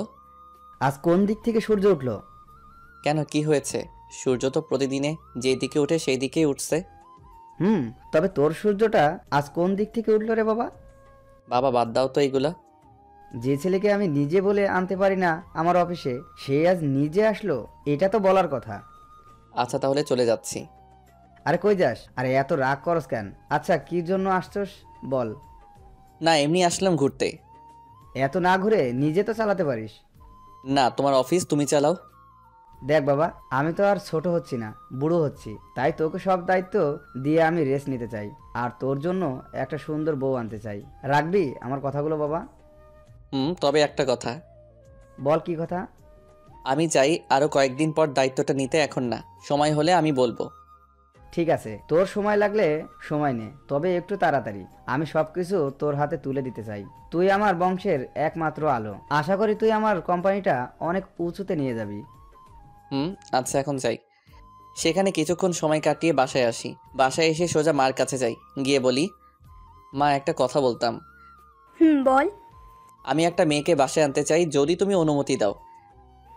আজ কোন দিক থেকে সূর্য উঠলো?
কেন কি হয়েছে? সূর্য তো প্রতিদিনে যেই দিকে উঠে সেই দিকেই উঠছে।
তবে তোর সূর্যটা আজ কোন দিক থেকে উঠলো রে বাবা?
বাবা বাদ দাও তো এইগুলা।
যে ছেলেকে আমি নিজে বলে আনতে পারি না আমার অফিসে, সে আজ নিজে আসলো, এটা তো বলার কথা।
আচ্ছা তাহলে চলে যাচ্ছি।
আরে কই যাস? আরে এত রাগ করস কেন? আচ্ছা কি জন্য আসছস বল।
না এমনি আসলাম ঘুরতে।
এত না ঘুরে নিজে তো চালাতে পারিস।
না তোমার অফিস তুমি চালাও।
দেখ বাবা, আমি তো আর ছোট হচ্ছি না, বুড়ো হচ্ছি। তাই তোকে সব দায়িত্ব দিয়ে আমি রেস্ট নিতে চাই, আর তোর জন্য একটা সুন্দর বউ আনতে চাই। রাখবি আমার কথাগুলো বাবা?
তবে একটা কথা।
বল কি কথা?
আমি চাই আরও কয়েকদিন পর দায়িত্বটা নিতে, এখন না, সময় হলে আমি বলবো।
ঠিক আছে, তোর সময় লাগলে সময় নে, তবে একটু তাড়াতাড়ি। আমি সবকিছু তোর হাতে তুলে দিতে চাই। তুই আমার বংশের একমাত্র আলো। আশা করি তুই আমার কোম্পানিটা অনেক উঁচুতে নিয়ে যাবি।
আচ্ছা, এখন যাই। সেখানে কিছুক্ষণ সময় কাটিয়ে বাসায় আসি। বাসায় এসে সোজা মার কাছে যাই, গিয়ে বলি, মা, একটা কথা বলতাম।
বল।
আমি একটা মেয়েকে বাসায় আনতে চাই, যদি তুমি অনুমতি দাও।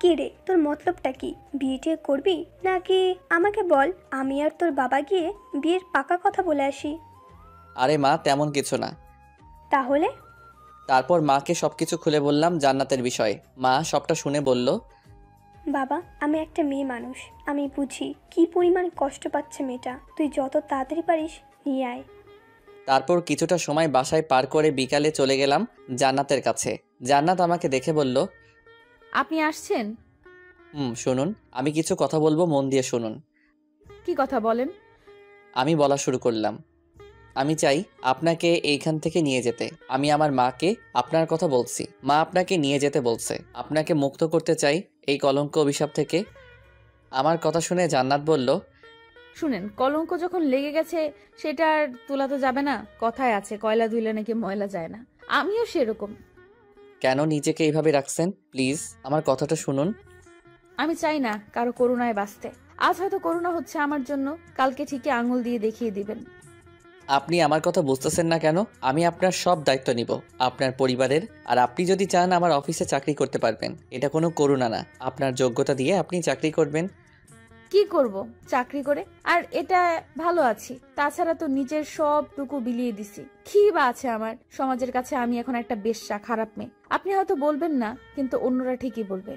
কি রে, তোর মতলবটা কি? বিয়ে টিয়ে করবি নাকি? আমাকে বল, আমি আর তোর বাবা গিয়ে বিয়ের পাকা কথা বলে আসি।
আরে মা, তেমন কিছু না।
তাহলে?
তারপর মাকে সবকিছু খুলে বললাম জান্নাতের বিষয়ে। মা সবটা শুনে বলল,
বাবা, আমি একটা মেয়ে মানুষ, আমি বুঝি কি পরিমাণ কষ্ট পাচ্ছে মেয়েটা। তুই যত তাড়াতাড়ি পারিস নিয়ে আয়।
তারপর কিছুটা সময় বাসায় পার করে বিকালে চলে গেলাম জান্নাতের কাছে। জান্নাত আমাকে দেখে বলল,
আপনি আসছেন?
শুনুন, আমি কিছু কথা বলবো, মন দিয়ে শুনুন।
কি কথা বলেন?
আমি বলা শুরু করলাম, আমি চাই আপনাকে এইখান থেকে নিয়ে যেতে। আমি আমার মাকে আপনার কথা বলছি, মা আপনাকে নিয়ে যেতে বলছে। আপনাকে মুক্ত করতে চাই এই কলঙ্ক অভিশাপ থেকে। আমার কথা শুনে জান্নাত বলল,
শুনেন, কলঙ্ক যখন লেগে গেছে সেটা আর তোলা তো যাবে না। কথায় আছে, কয়লা ধুইলে নাকি ময়লা যায় না। আমিও সেরকম।
কেন নিজেকে এইভাবে রাখছেন? প্লিজ আমার কথাটা শুনুন।
আমি চাই না কারো করুণায় বাঁচতে। আজ হয়তো করুণা হচ্ছে আমার জন্য, কালকে ঠিকই আঙুল দিয়ে দেখিয়ে দিবেন।
আপনি আমার কথা বুঝতেছেন না কেন? আমি আপনার সব দায়িত্ব নিব, আপনার পরিবারের। আর আপনি যদি চান আমার অফিসে চাকরি করতে পারবেন। এটা কোনো করুণা না, আপনার যোগ্যতা দিয়ে আপনি চাকরি করবেন।
কি করব চাকরি করে? আর এটা ভালো আছি। তাছাড়া তো নিজের সবটুকু বিলিয়ে দিছি। কি বা আছে আমার? সমাজের কাছে আমি এখন একটা বেশ্যা, খারাপ মেয়ে। আপনি হয়তো বলবেন না, কিন্তু অন্যরা ঠিকই বলবে।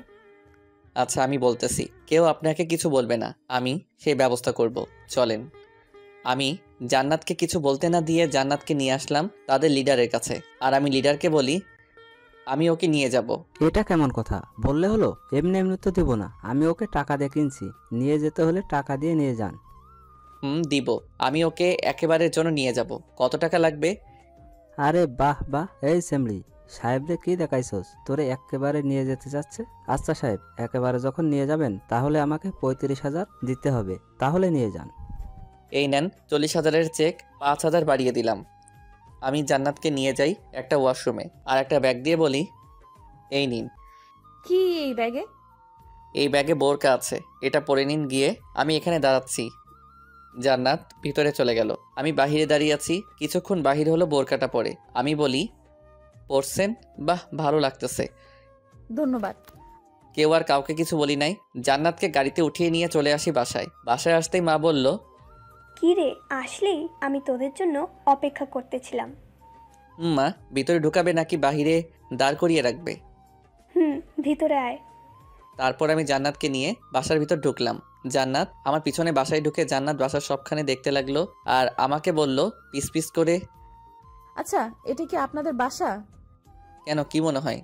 আচ্ছা, আমি বলতেছি, কেউ আপনাকে কিছু বলবে না, আমি সেই ব্যবস্থা করব। চলেন। আমি জান্নাতকে কিছু বলতে না দিয়ে জান্নাতকে নিয়ে আসলাম তাদের লিডারের কাছে। আর আমি লিডারকে বলি, আমি ওকে নিয়ে যাব।
এটা কেমন কথা? বললে হলো? এমনি এমনি তো দিব না, আমি ওকে টাকা দিয়ে কিনছি। নিয়ে যেতে হলে টাকা দিয়ে নিয়ে যান।
দিব। আমি ওকে একেবারের জন্য নিয়ে যাব। কত টাকা লাগবে?
আরে বাহ বাহ, এই সেমরি সাহেবরে কি দেখাইছস? তোরে একেবারে নিয়ে যেতে চাচ্ছে। আচ্ছা সাহেব, একেবারে যখন নিয়ে যাবেন তাহলে আমাকে 35,000 দিতে হবে, তাহলে নিয়ে যান।
এই নেন 40,000-এর চেক, 5,000 বাড়িয়ে দিলাম। আমি জান্নাতকে নিয়ে যাই একটা ওয়াশরুমে আর একটা ব্যাগ দিয়ে বলি, এই নিন।
কি এই ব্যাগে?
এই ব্যাগে বোরকা আছে, এটা পরে নিন গিয়ে। আমি এখানে দাঁড়াচ্ছি। জান্নাত ভিতরে চলে গেল। আমি বাহিরে দাঁড়িয়ে আছি। কিছুক্ষণ বাহির হলো বোরকাটা পরে। আমি বলি, পরছেন? বাহ, ভালো লাগতেছে।
ধন্যবাদ।
কেউ আর কাউকে কিছু বলি নাই। জান্নাতকে গাড়িতে উঠিয়ে নিয়ে চলে আসি বাসায়। বাসায় আসতেই মা বলল,
কি রে, আসলি? আমি তোদের জন্য অপেক্ষা করতেছিলাম।
মা, ভিতরে ঢুকাবে নাকি বাহিরে দাঁড় করিয়ে রাখবে?
ভিতরে আয়।
তারপর আমি জান্নাতকে নিয়ে বাসার ভিতর ঢুকলাম। জান্নাত আমার পিছনে বাসায় ঢুকে জান্নাত বাসার সবখানে দেখতে লাগলো আর আমাকে বলল পিস পিস করে,
আচ্ছা, এটা কি আপনাদের বাসা?
কেন, কি মনে হয়?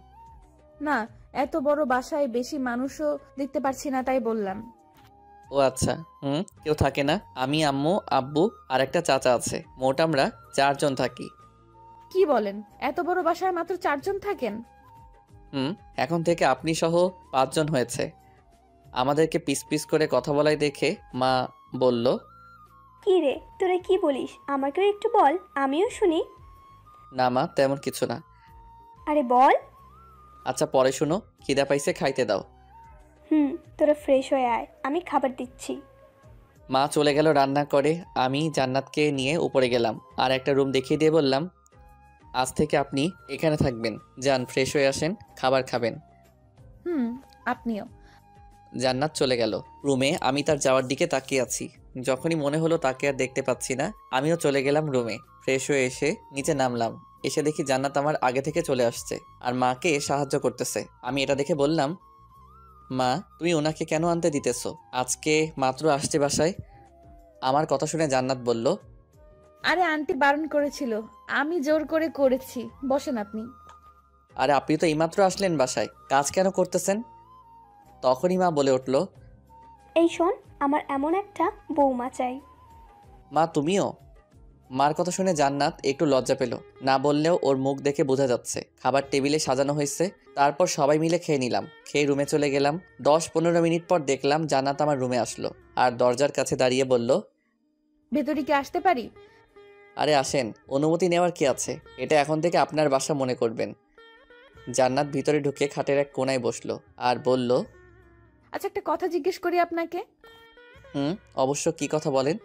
না, এত বড় বাসায় বেশি মানুষও দেখতে পারছি না, তাই বললাম।
ও আচ্ছা, কেউ থাকে না। আমি, আম্মু, আব্বু আর একটা চাচা আছে। মোট আমরা 4 জন থাকি।
কি বলেন? এত বড় বাসায় মাত্র 4 জন থাকেন?
এখন থেকে আপনি সহ 5 জন হয়েছে। আমাদেরকে পিস পিস করে কথা বলাই দেখে মা বলল,
কি রে, তোরা কি বলিস? আমাকেও একটু বল, আমিও শুনি।
না মা, তেমন কিছু না।
আরে বল।
আচ্ছা, পরে শুনো, খিদা পাইছে, খাইতে দাও।
তোরা ফ্রেশ হয়ে আয়, আমি খাবার দিচ্ছি।
মা চলে গেল রান্না করে। আমি জান্নাতকে নিয়ে উপরে গেলাম আর একটা রুম দেখিয়ে দিয়ে বললাম, আজ থেকে আপনি এখানে থাকবেন। যান, ফ্রেশ হয়ে আসেন, খাবার খাবেন।
আপনিও।
জান্নাত চলে গেল রুমে। আমি তার যাওয়ার দিকে তাকিয়ে আছি। যখনই মনে হলো তাকে আর দেখতে পাচ্ছি না, আমিও চলে গেলাম রুমে। ফ্রেশ হয়ে এসে নিচে নামলাম। এসে দেখি জান্নাত আমার আগে থেকে চলে আসছে আর মাকে সাহায্য করতেছে। আমি এটা দেখে বললাম, মা, তুমি ওনাকে কেন আনতে দিতেছো? আজকে মাত্র আসছে বাসায়। আমার কথা শুনে জান্নাত বলল,
আরে আন্টি বারণ করেছিল, আমি জোর করে করেছি। বসেন আপনি।
আরে আপনি তো এইমাত্র আসলেন বাসায়, কাজ কেন করতেছেন? তখনই মা বলে উঠল,
এই শোন, আমার এমন একটা বৌমা চাই।
মা তুমিও? মার কথা শুনে জান্নাত একটু লজ্জা পেল। না বললেও ওর মুখ দেখে বোঝা যাচ্ছে। খাবার টেবিলে সাজানো হয়েছে। তারপর সবাই মিলে খেয়ে নিলাম। খেয়ে রুমে চলে গেলাম। 10-15 মিনিট পর দেখলাম জান্নাত আমার রুমে আসলো আর দরজার কাছে দাঁড়িয়ে বলল,
ভেতরে কি আসতে পারি?
আরে আসেন, অনুমতি নেওয়ার কি আছে? এটা এখন থেকে আপনার বাসা মনে করবেন। জান্নাত ভিতরে ঢুকে খাটের এক কোণায় বসলো আর বলল,
আচ্ছা, একটা কথা জিজ্ঞেস করি আপনাকে।
অবশ্য, কি কথা বলেন।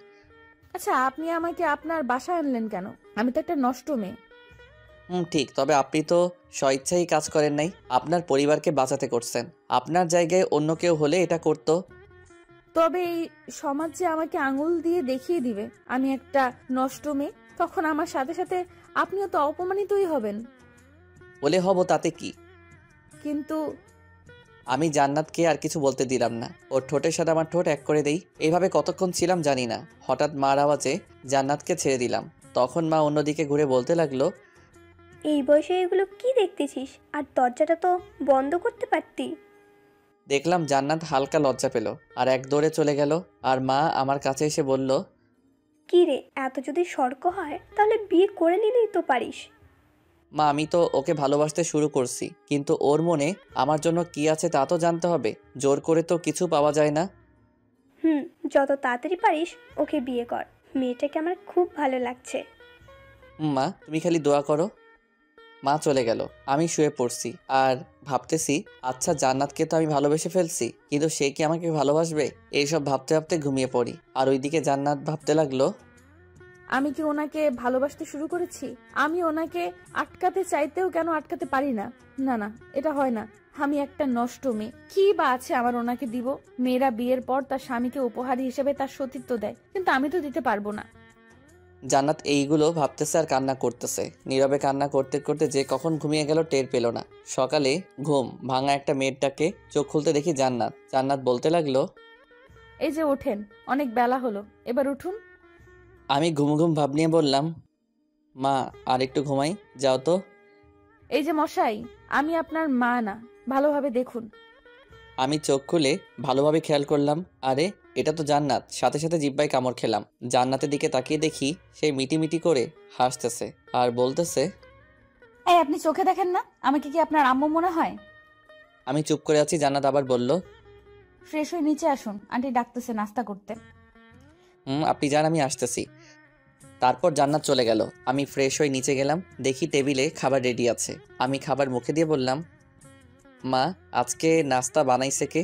আচ্ছা, আপনি আমাকে আপনার বাসায় আনলেন কেন? আমি তো একটা নষ্ট মেয়ে।
ঠিক, তবে আপনি তো স্বইচ্ছাই কাজ করেন নাই, আপনার পরিবারকে বাঁচাতে করছেন। আপনার জায়গায় অন্য কেউ হলে এটা করতো।
তবে এই সমাজ যে আমাকে আঙুল দিয়ে দেখিয়ে দিবে আমি একটা নষ্ট মেয়ে, তখন আমার সাথে সাথে আপনিও তো অপমানিতই হবেন।
বলে হব তাতে কি?
কিন্তু
আমি জান্নাতকে আর কিছু বলতে দিলাম না। ওর ঠোঁটের সাথে আমার ঠোঁট এক করে দেই। এইভাবে কতক্ষণ ছিলাম জানি না। হঠাৎ মার আওয়াজে জান্নাতকে ছেড়ে দিলাম। তখন মা অন্যদিকে ঘুরে বলতে লাগলো,
এই বয়সে এগুলো কি দেখতেছিস? আর দরজাটা তো বন্ধ করতে পারতি।
দেখলাম জান্নাত হালকা লজ্জা পেল আর এক দৌড়ে চলে গেল। আর মা আমার কাছে এসে বলল,
কি রে, এত যদি শর্ক হয় তাহলে বিয়ে করে নিলেই তো পারিস।
মা, আমি তো ওকে ভালোবাসতে শুরু করছি, কিন্তু ওর মনে আমার জন্য কি আছে তা তো জানতে হবে। জোর করে তো কিছু পাওয়া যায় না।
যত তাড়াতাড়ি পারিস ওকে বিয়ে কর। মেয়েটাকে আমার খুব ভালো লাগছে।
মা, তুমি খালি দোয়া করো। মা চলে গেল। আমি শুয়ে পড়ছি আর ভাবতেছি, আচ্ছা জান্নাতকে তো আমি ভালোবেসে ফেলছি, কিন্তু সে কি আমাকে ভালোবাসবে? এইসব ভাবতে ভাবতে ঘুমিয়ে পড়ি। আর ওইদিকে জান্নাত ভাবতে লাগলো,
আমি কি ওনাকে ভালোবাসতে শুরু করেছি? আমি ওনাকে আটকাতে চাইতেও কেন আটকাতে পারি না? না না, এটা হয় না। আমি একটা নষ্ট মেয়ে। কি বা আছে আমার ওনাকে দিব? মেয়েরা বিয়ের পর তার স্বামীকে উপহার হিসেবে তার সতীত্ব দেয়, কিন্তু আমি তো দিতে পারবো না।
জান্নাত এইগুলো ভাবতেছে আর কান্না করতেছে। নীরবে কান্না করতে করতে যে কখন ঘুমিয়ে গেল টের পেল না। সকালে ঘুম ভাঙা একটা মেয়েটাকে চোখ খুলতে দেখি জান্নাত বলতে লাগলো,
এই যে ওঠেন, অনেক বেলা হলো, এবার উঠুন।
আমি ঘুম ঘুম ভাব নিয়ে বললাম, মা আর একটু ঘুমাই, যাও তো।
এই যে মশাই, আমি আপনার মা না, ভালোভাবে দেখুন।
আমি চোখ খুলে ভালোভাবে খেয়াল করলাম, আরে এটা তো জান্নাত। সাথে সাথে জিব্বায় কামড় খেলাম। জান্নাতের দিকে তাকিয়ে দেখি সে মিটিমিটি করে হাসতেছে আর বলতেছে,
এই, আপনি চোখে দেখেন না? আমাকে কি আপনার আম্মু মনে হয়?
আমি চুপ করে আছি। জান্নাত আবার বলল,
ফ্রেশ হয়ে নিচে আসুন, আন্টি ডাকতেছে নাস্তা করতে।
আপনি যান, আমি আসতেছি। তারপর জান্নাত চলে গেল। আমি ফ্রেশ হয়ে নিচে গেলাম। দেখি টেবিলে খাবার রেডি আছে। আমি খাবার মুখে দিয়ে বললাম, মা, আজকে নাস্তা বানাইছে কে?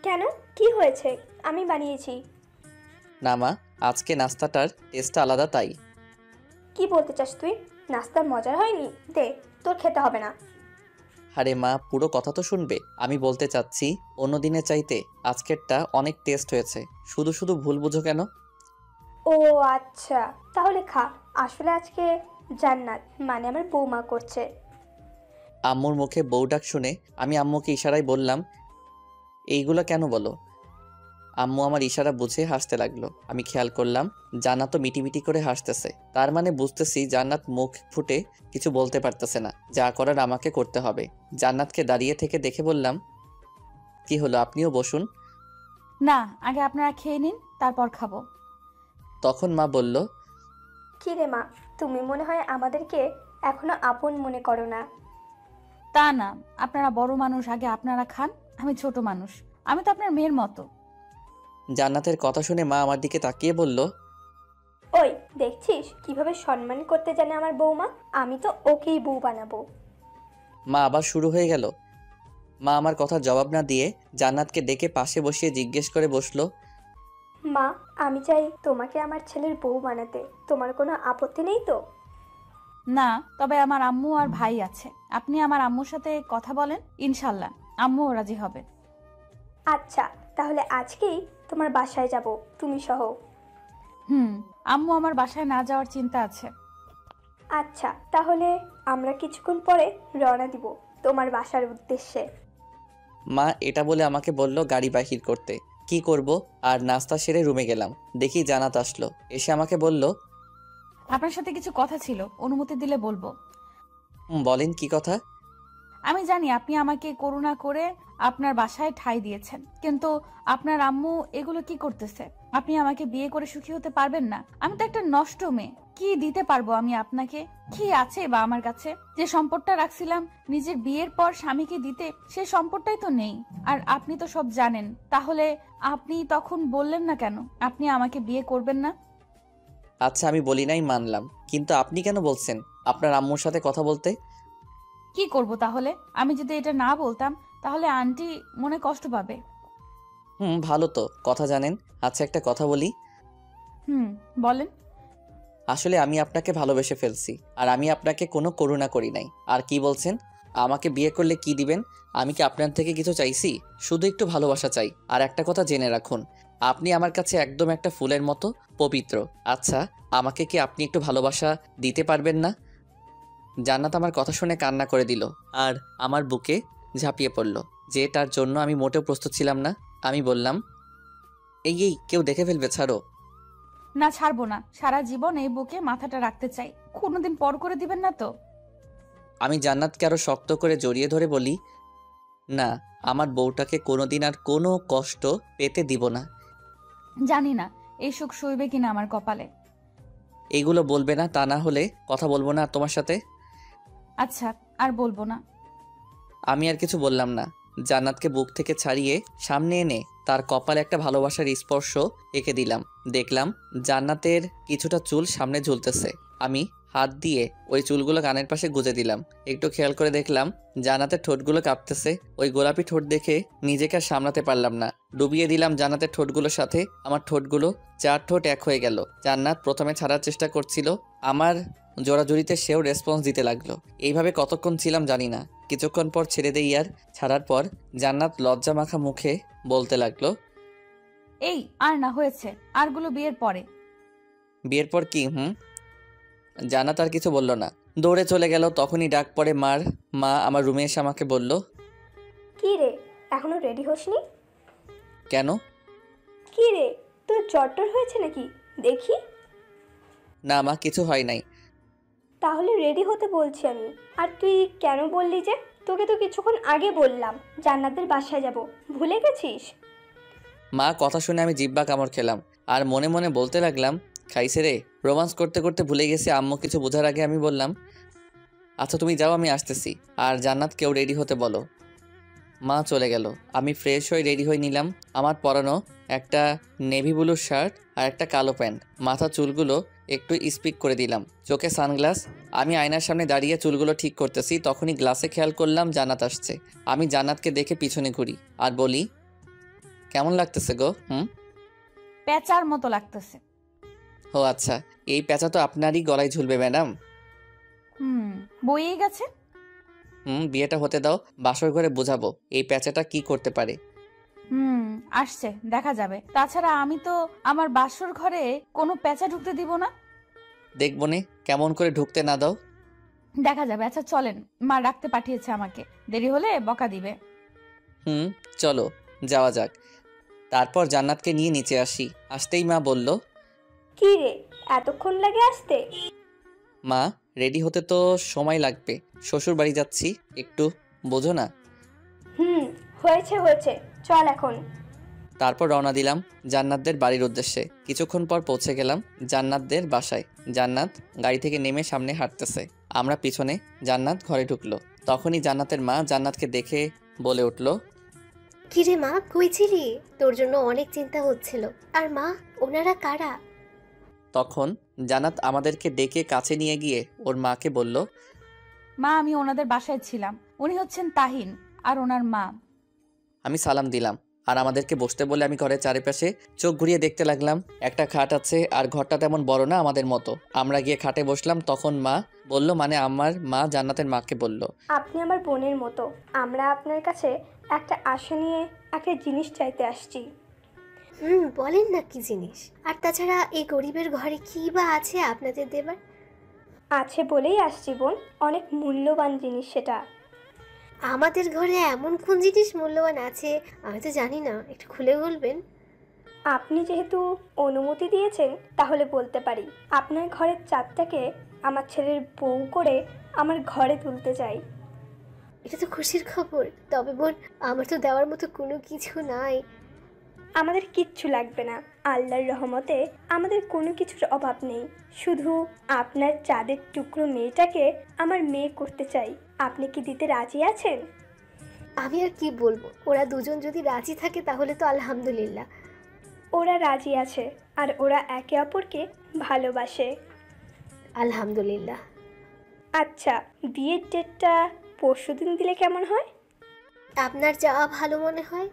কেন, কি হয়েছে? আমি বানিয়েছি।
না মা, আজকে নাস্তাটার টেস্টটা আলাদা, তাই।
কি বলতে চাস তুই? নাস্তার মজার হয়নি? দে, তোর খেতে হবে না।
আরে মা, পুরো কথা তো শুনবে। আমি বলতে চাচ্ছি, অন্য দিনের চাইতে আজকেরটা অনেক টেস্ট হয়েছে। শুধু শুধু ভুল বুঝো কেন?
ও আচ্ছা, তাহলে খা। আসলে আজকে জান্নাত মানে আমার বৌমা করছে।
আম্মুর মুখে বউ ডাক শুনে আমি আম্মুকে ইশারায় বললাম, এইগুলো কেন বলো? আম্মু আমার ইশারা বুঝে হাসতে লাগলো। আমি খেয়াল করলাম জান্নাত তো মিটিমিটি করে হাসতেছে। তার মানে বুঝতেছি জান্নাত মুখ ফুটে কিছু বলতে পারতেছে না। যা করার আমাকে করতে হবে। জান্নাতকে দাঁড়িয়ে থেকে দেখে বললাম, কি হলো, আপনিও বসুন।
না, আগে আপনারা খেয়ে নিন, তারপর খাবো।
তখন মা বলল,
কি রে মা, তুমি মনে হয় আমাদেরকে এখনো আপন মনে করো না।
তা না, আপনারা বড় মানুষ, আগে আপনারা খান। আমি ছোট মানুষ, আমি তো আপনার মেয়ের মতো।
জান্নাতের কথা শুনে মা আমার দিকে তাকিয়ে বলল,
ওই দেখছিস কিভাবে সম্মান করতে জানে আমার বৌমা? আমি তো ওকেই বউ বানাবো।
মা আবার শুরু হয়ে গেল। মা আমার কথার জবাব না দিয়ে জান্নাতকে ডেকে পাশে বসিয়ে জিজ্ঞেস করে বসলো,
মা, আমি চাই তোমাকে আমার ছেলের বউ বানাতে। তোমার কোনো আপত্তি নেই তো?
না, তবে আমার আম্মু আর ভাই আছে। আপনি আমার আম্মুর সাথে কথা বলেন, ইনশাল্লাহ আম্মুও রাজি হবে।
আচ্ছা, তাহলে আজকেই তোমার বাসায় যাব, তুমি সহ।
আম্মু আমার বাসায় না যাওয়ার চিন্তা আছে।
আচ্ছা, তাহলে আমরা কিছুক্ষণ পরে রওনা দিব তোমার বাসার উদ্দেশ্যে।
মা এটা বলে আমাকে বলল গাড়ি বাহির করতে। কি করব? আর নাস্তা সেরে রুমে গেলাম। দেখি জান্নাত আসলো। এসে আমাকে বলল,
আপনার সাথে কিছু কথা ছিল, অনুমতি দিলে বলবো।
বলেন, কি কথা?
আমি জানি আপনি আমাকে করুণা করে আপনার বাসায় ঠাঁই দিয়েছেন, কিন্তু আপনার আম্মু এগুলো কি করতেছে? আপনি আমাকে বিয়ে করে সুখী হতে পারবেন না? আমি তো একটা নষ্ট মেয়ে। কি দিতে পারবো আমি আপনাকে? কি আছে বা আমার কাছে? যে সম্পদটা রাখছিলাম নিজের বিয়ের পর স্বামীকে দিতে, সে সম্পদটাই তো নেই। আর আপনি তো সব জানেন, তাহলে আপনি তখন বললেন না কেন আপনি আমাকে বিয়ে করবেন না?
আচ্ছা আমি বলি নাই মানলাম, কিন্তু আপনি কেন বলছেন আপনার আম্মুর সাথে কথা বলতে?
কি করব তাহলে? আমি যদি এটা না বলতাম তাহলে আন্টি মনে কষ্ট পাবে।
ভালো তো, কথা জানেন। আচ্ছা একটা কথা বলি।
বলেন।
আসলে আমি আপনাকে ভালোবেসে ফেলছি, আর আমি আপনাকে কোনো করুণা করি নাই। আর কি বলছেন? আমাকে বিয়ে করলে কি দিবেন? আমি কি আপনার থেকে কিছু চাইছি? শুধু একটু ভালোবাসা চাই। আর একটা কথা জেনে রাখুন, আপনি আমার কাছে একদম একটা ফুলের মতো পবিত্র। আচ্ছা আমাকে কি আপনি একটু ভালোবাসা দিতে পারবেন না? জান্নাত আমার কথা শুনে কান্না করে দিল আর আমার বুকে ঝাঁপিয়ে পড়ল, যে তার জন্য আমি মোটেও প্রস্তুত ছিলাম না। আমি বললাম, এই কেউ দেখে ফেলবে, ছাড়ো।
না, ছাড়বো না। সারা জীবন এই বুকে মাথাটা রাখতে চাই। কোনোদিন পর করে দিবেন না তো?
আমি জান্নাতকে আরো শক্ত করে জড়িয়ে ধরে বলি, না, আমার বউটাকে কোনোদিন আর কোনো কষ্ট পেতে দিব না।
জানি না এই সুখ সইবে কিনা আমার কপালে।
এইগুলো বলবে না, তা না হলে কথা বলবো না আর তোমার সাথে।
আচ্ছা, আর বলবো না।
আমি আর কিছু বললাম না। জান্নাতকে বুক থেকে ছাড়িয়ে সামনে এনে তার কপালে একটা ভালোবাসার স্পর্শ এঁকে দিলাম। দেখলাম জান্নাতের কিছুটা চুল সামনে ঝুলতেছে। আমি হাত দিয়ে ওই চুলগুলো কানের পাশে গুজে দিলাম। একটু খেয়াল করে দেখলাম জান্নাতের ঠোঁটগুলো কাঁপতেছে। ওই গোলাপি ঠোঁট দেখে নিজেকে আর সামলাতে পারলাম না। ডুবিয়ে দিলাম জান্নাতের ঠোঁটগুলোর সাথে আমার ঠোঁটগুলো। 4 ঠোঁট এক হয়ে গেল। জান্নাত প্রথমে ছাড়ার চেষ্টা করছিল, আমার জোড়াজুড়িতে সেও রেসপন্স দিতে লাগলো। এইভাবে কতক্ষণ ছিলাম জানি না। কিছুক্ষণ পর ছেড়ে দেই। আর ছাড়ার পর জান্নাত লজ্জা মাখা মুখে বলতে লাগলো,
এই আর না, হয়েছে। আরগুলো বিয়ের পরে।
বিয়ের পর কি? জান্নাত আর কিছু বলল না, দৌড়ে চলে গেল। তখনই ডাক পড়ে মার। মা আমার রুমে এসে আমাকে বলল,
কি রে, এখনো রেডি হসনি?
কেন?
কি রে, তোর জ্বর হয়েছে নাকি? দেখি।
না মা, কিছু হয় নাই।
তাহলে রেডি হতে বলছি আমি। আর তুই কেন বললি যে? তোকে তো কিছুক্ষণ আগে বললাম জান্নাতের বাসায় যাব, ভুলে গেছিস?
মা কথা শুনে আমি জিব্বা কামড় খেলাম আর মনে মনে বলতে লাগলাম, খাইছে রে। রোমান্স করতে করতে ভুলে গেছি। আম্মু কিছু বোঝার আগে আমি বললাম, আচ্ছা তুমি যাও, আমি আসতেছি। আর জান্নাতকেও রেডি হতে বলো। মা চলে গেল। আমি ফ্রেশ হয়ে রেডি হয়ে নিলাম। আমার পরানো একটা নেভি ব্লু শার্ট আর একটা কালো প্যান্ট। মাথা চুলগুলো একটু স্পিক করে দিলাম, চোখে সানগ্লাস। আমি আয়নার সামনে দাঁড়িয়ে চুলগুলো ঠিক করতেছি। তখনই গ্লাসে খেয়াল করলাম জান্নাত আসছে। আমি জান্নাতকে দেখে পিছনে ঘুরি আর বলি, কেমন লাগতেছে গো?
পেঁচার মতো লাগতেছে।
ও আচ্ছা, এই পেঁচা তো আপনারই গলায় ঝুলবে ম্যাডাম।
বইয়ে গেছে।
বিয়েটা হতে দাও, বাসর ঘরে বোঝাবো এই পেঁচাটা কি করতে পারে।
আসছে, দেখা যাবে। তাছাড়া আমি তো আমার বাসর ঘরে কোনো পেঁচা ঢুকতে দিব না।
দেখবো নে কেমন করে ঢুকতে না দাও।
দেখা যাবে। আচ্ছা চলেন, মা রাখতে পাঠিয়েছে আমাকে, দেরি হলে বকা দিবে।
চলো যাওয়া যাক। তারপর জান্নাতকে নিয়ে নিচে আসি। আসতেই মা বলল,
কি রে, এতক্ষণ লাগে আসতে?
মা রেডি হতে তো সময় লাগবে, শ্বশুর বাড়ি যাচ্ছি, একটু বোঝো না।
হয়েছে হয়েছে, চল এখন।
তারপর রওনা দিলাম জান্নাতদের বাড়ির উদ্দেশ্যে। কিছুক্ষণ পর পৌঁছে গেলাম জান্নাতদের বাসায়। জান্নাত গাড়ি থেকে নেমে সামনে হাঁটতেছে, আমরা পিছনে। জান্নাত ঘরে ঢুকলো। তখনই জান্নাতের মা জান্নাতকে দেখে বলে উঠল,
কিরে মা, কই ছিলি? তোর জন্য অনেক চিন্তা হচ্ছিল। আর মা, ওনারা কারা?
তখন জান্নাত আমাদেরকে ডেকে কাছে নিয়ে গিয়ে ওর মাকে বলল,
মা, আমি ওনাদের বাসায় ছিলাম। উনি হচ্ছেন তাহিন আর ওনার মা।
আমি সালাম দিলাম আর আমাদেরকে বসতে বলে আমি ঘরের চারিপাশে চোখ ঘুরিয়ে দেখতে লাগলাম। একটা খাট আছে আর ঘরটা তেমন বড় না আমাদের মতো। আমরা গিয়ে খাটে বসলাম। তখন মা বলল, মানে আমার মা জান্নাতের মাকে বলল,
আপনি আমার বোনের মতো। আমরা আপনার কাছে একটা আশা নিয়ে একটা জিনিস চাইতে আসছি।
বলেন না কি জিনিস? আর তাছাড়া এই গরিবের ঘরে কি বা আছে আপনাদের দেবার?
আছে বলেই আসছি বোন, অনেক মূল্যবান জিনিস সেটা।
আমাদের ঘরে এমন কোন জিনিস মূল্যবান আছে আমি তো জানি না, একটু খুলে বলবেন?
আপনি যেহেতু অনুমতি দিয়েছেন তাহলে বলতে পারি। আপনার ঘরের চাঁদটাকে আমার ছেলের বউ করে আমার ঘরে তুলতে চাই।
এটা তো খুশির খবর। তবে বোন, আমার তো দেওয়ার মতো কোনো কিছু নাই।
আমাদের কিচ্ছু লাগবে না, আল্লাহর রহমতে আমাদের কোনো কিছুর অভাব নেই। শুধু আপনার চাঁদের টুকরো মেয়েটাকে আমার মেয়ে করতে চাই। আপনি কি দিতে রাজি আছেন?
আমি আর কি বলবো, ওরা দুজন যদি রাজি থাকে তাহলে তো আলহামদুলিল্লাহ।
ওরা রাজি আছে আর ওরা একে অপরকে ভালোবাসে।
আলহামদুলিল্লাহ।
আচ্ছা, বিয়ের ডেটটা পরশুদিন দিলে কেমন হয়?
আপনার যা ভালো মনে হয়।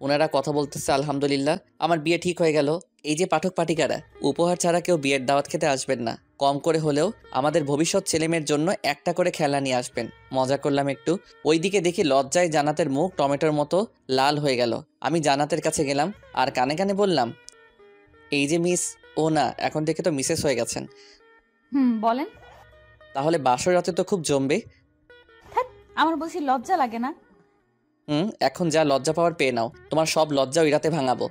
ওনারা কথা বলতেছে আলহামদুলিল্লাহ, আমার বিয়ে ঠিক হয়ে গেল। এই যে পাঠক পাঠিকারা, উপহার ছাড়া কেউ বিয়ের দাওয়াত খেতে আসবেন না। কম করে হলেও আমাদের ভবিষ্যৎ ছেলেমেয়ের জন্য একটা করে খেলনা নিয়ে আসবেন। মজা করলাম একটু। ওইদিকে দেখি লজ্জায় জান্নাতের মুখ টমেটোর মতো লাল হয়ে গেল। আমি জান্নাতের কাছে গেলাম আর কানে কানে বললাম, এই যে মিস, ও না, এখন থেকে তো মিসেস হয়ে গেছেন।
বলেন।
তাহলে বাসর রাতে তো খুব জমবে।
আমার বলছি লজ্জা লাগে না?
এখন যা লজ্জা পাওয়ার পেয়ে নাও, তোমার সব লজ্জা ওই রাতে ভাঙাবো।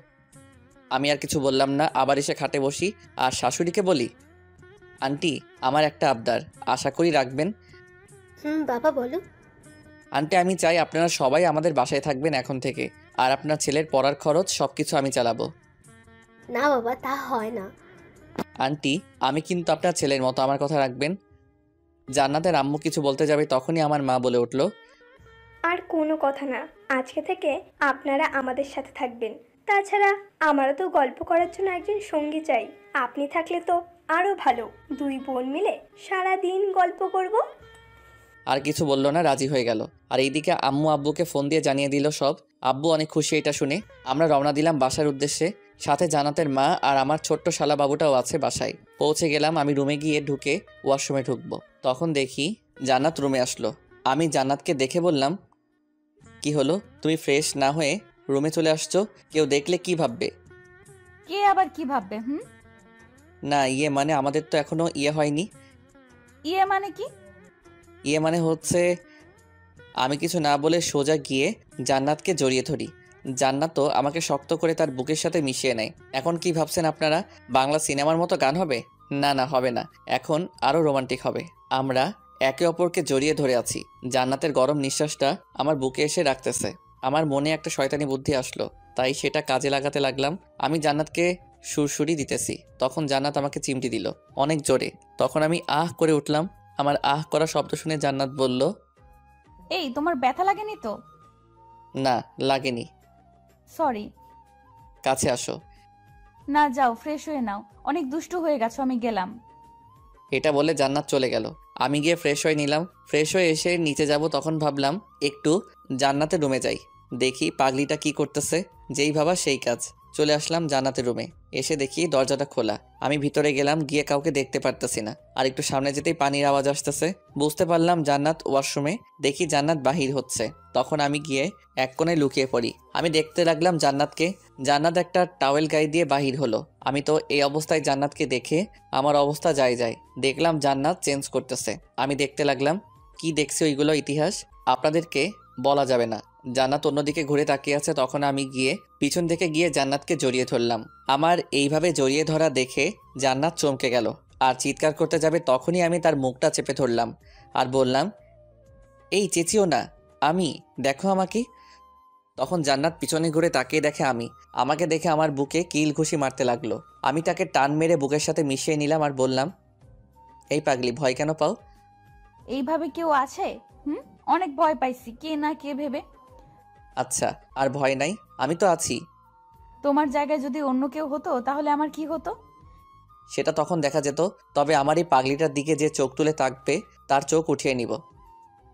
আমি আর কিছু বললাম না, আবার এসে খাটে বসি আর শাশুড়িকে বলি, আন্টি আমার একটা আবদার, আশা করি রাখবেন।
বাবা বলো।
আন্টি আমি চাই আপনারা সবাই আমাদের বাসায় থাকবেন এখন থেকে, আর আপনার ছেলের পড়ার খরচ সব কিছু আমি চালাবো।
না বাবা, তা হয় না।
আন্টি আমি কিন্তু আপনার ছেলের মতো, আমার কথা রাখবেন। জান্নাতের আম্মু কিছু বলতে যাবে তখনই আমার মা বলে উঠল,
আর কোনো কথা না, আজকে থেকে আপনারা আমাদের সাথে থাকবেন। তাছাড়া আমারও তো গল্প করার জন্য একজন সঙ্গী চাই। আপনি থাকলে তো আরও ভালো, দুই বোন মিলে সারা দিন গল্প করব।
আর কিছু বলল না, রাজি হয়ে গেল। আর এইদিকে আম্মু আব্বুকে ফোন দিয়ে জানিয়ে দিল সব। আব্বু অনেক খুশি এটা শুনে। আমরা রওনা দিলাম বাসার উদ্দেশ্যে। সাথে জান্নাতের মা আর আমার ছোট্ট শালা বাবুটাও আছে বাসায়। পৌঁছে গেলাম, আমি রুমে গিয়ে ঢুকে ওয়াশরুমে ঢুকবো, তখন দেখি জান্নাত রুমে আসলো। আমি জান্নাতকে দেখে বললাম, কি হলো, তুমি ফ্রেশ না হয়ে রুমে চলে আসছো? কেউ দেখলে কি ভাববে?
কে আবার কি ভাববে?
না ইয়ে মানে আমাদের তো এখনো ইয়ে হয়নি।
ইয়ে মানে কি?
ইয়ে মানে হচ্ছে, আমি কিছু না বলে সোজা গিয়ে জান্নাতকে জড়িয়ে ধরি। জান্নাত তো আমাকে শক্ত করে তার বুকের সাথে মিশিয়ে নেয়। এখন কি ভাবছেন আপনারা, বাংলা সিনেমার মতো গান হবে? না না, হবে না, এখন আরও রোমান্টিক হবে। আমরা একে অপরকে জড়িয়ে ধরে আছি। জান্নাতের গরম নিঃশ্বাসটা আমার বুকে এসে রাখতেছে। আমার মনে একটা শয়তানি বুদ্ধি আসলো, তাই সেটা কাজে লাগাতে লাগলাম। আমি জান্নাতকে সুরসুরি দিতেছি, তখন জান্নাত আমাকে চিমটি দিল অনেক জোরে। তখন আমি আহ করে উঠলাম। আমার আহ করা শব্দ শুনে জান্নাত বলল,
এই তোমার ব্যথা লাগেনি তো?
না লাগেনি।
সরি।
কাছে আসো।
না, যাও ফ্রেশ হয়ে নাও, অনেক দুষ্টু হয়ে গেছো, আমি গেলাম।
এটা বলে জান্নাত চলে গেল। আমি গিয়ে ফ্রেশ হয়ে নিলাম। ফ্রেশ হয়ে এসে নিচে যাব, তখন ভাবলাম একটু জান্নাতের রুমে যাই, দেখি পাগলিটা কি করতেছে। যেই ভাবা সেই কাজ। চলে আসলাম জান্নাতের রুমে। এসে দেখি দরজাটা খোলা। আমি ভিতরে গেলাম, গিয়ে কাউকে দেখতে পারতেছি না। আর একটু সামনে যেতেই পানির আওয়াজ আসতেছে। বুঝতে পারলাম জান্নাত ওয়াশরুমে। দেখি জান্নাত বাহির হচ্ছে। তখন আমি গিয়ে এক কোণে লুকিয়ে পড়ি। আমি দেখতে লাগলাম জান্নাতকে। জান্নাত একটা টাওয়েল গায়ে দিয়ে বাহির হলো। আমি তো এই অবস্থায় জান্নাতকে দেখে আমার অবস্থা যায়। দেখলাম জান্নাত চেঞ্জ করতেছে। আমি দেখতে লাগলাম। কি দেখছি ওইগুলো ইতিহাস আপনাদেরকে বলা যাবে না। জান্নাত অন্যদিকে ঘুরে তাকিয়ে আছে। তখন আমি গিয়ে পিছন থেকে গিয়ে জান্নাতকে জড়িয়ে ধরলাম। আমার এইভাবে জড়িয়ে ধরা দেখে জান্নাত চমকে গেল আর চিৎকার করতে যাবে, তখনই আমি তার মুখটা চেপে ধরলাম আর বললাম, এই চেঁচিও না, আমি, দেখো আমাকে। তখন জান্নাত পিছনে ঘুরে তাকিয়ে দেখে আমি। আমাকে দেখে আমার বুকে কিল ঘুষি মারতে লাগলো। আমি তাকে টান মেরে বুকের সাথে মিশিয়ে নিলাম আর বললাম, এই পাগলি, ভয় কেন পাও?
এইভাবে কেউ আছে? অনেক ভয় পাইছি, কে না কে ভেবে।
আচ্ছা, আর ভয় নাই, আমি তো আছি।
তোমার জায়গায় যদি অন্য কেউ হতো তাহলে আমার কি হতো?
সেটা তখন দেখা যেত। তবে আমার এই পাগলিটার দিকে যে চোখ তুলে তাকবে তার চোখ উঠিয়ে নিব।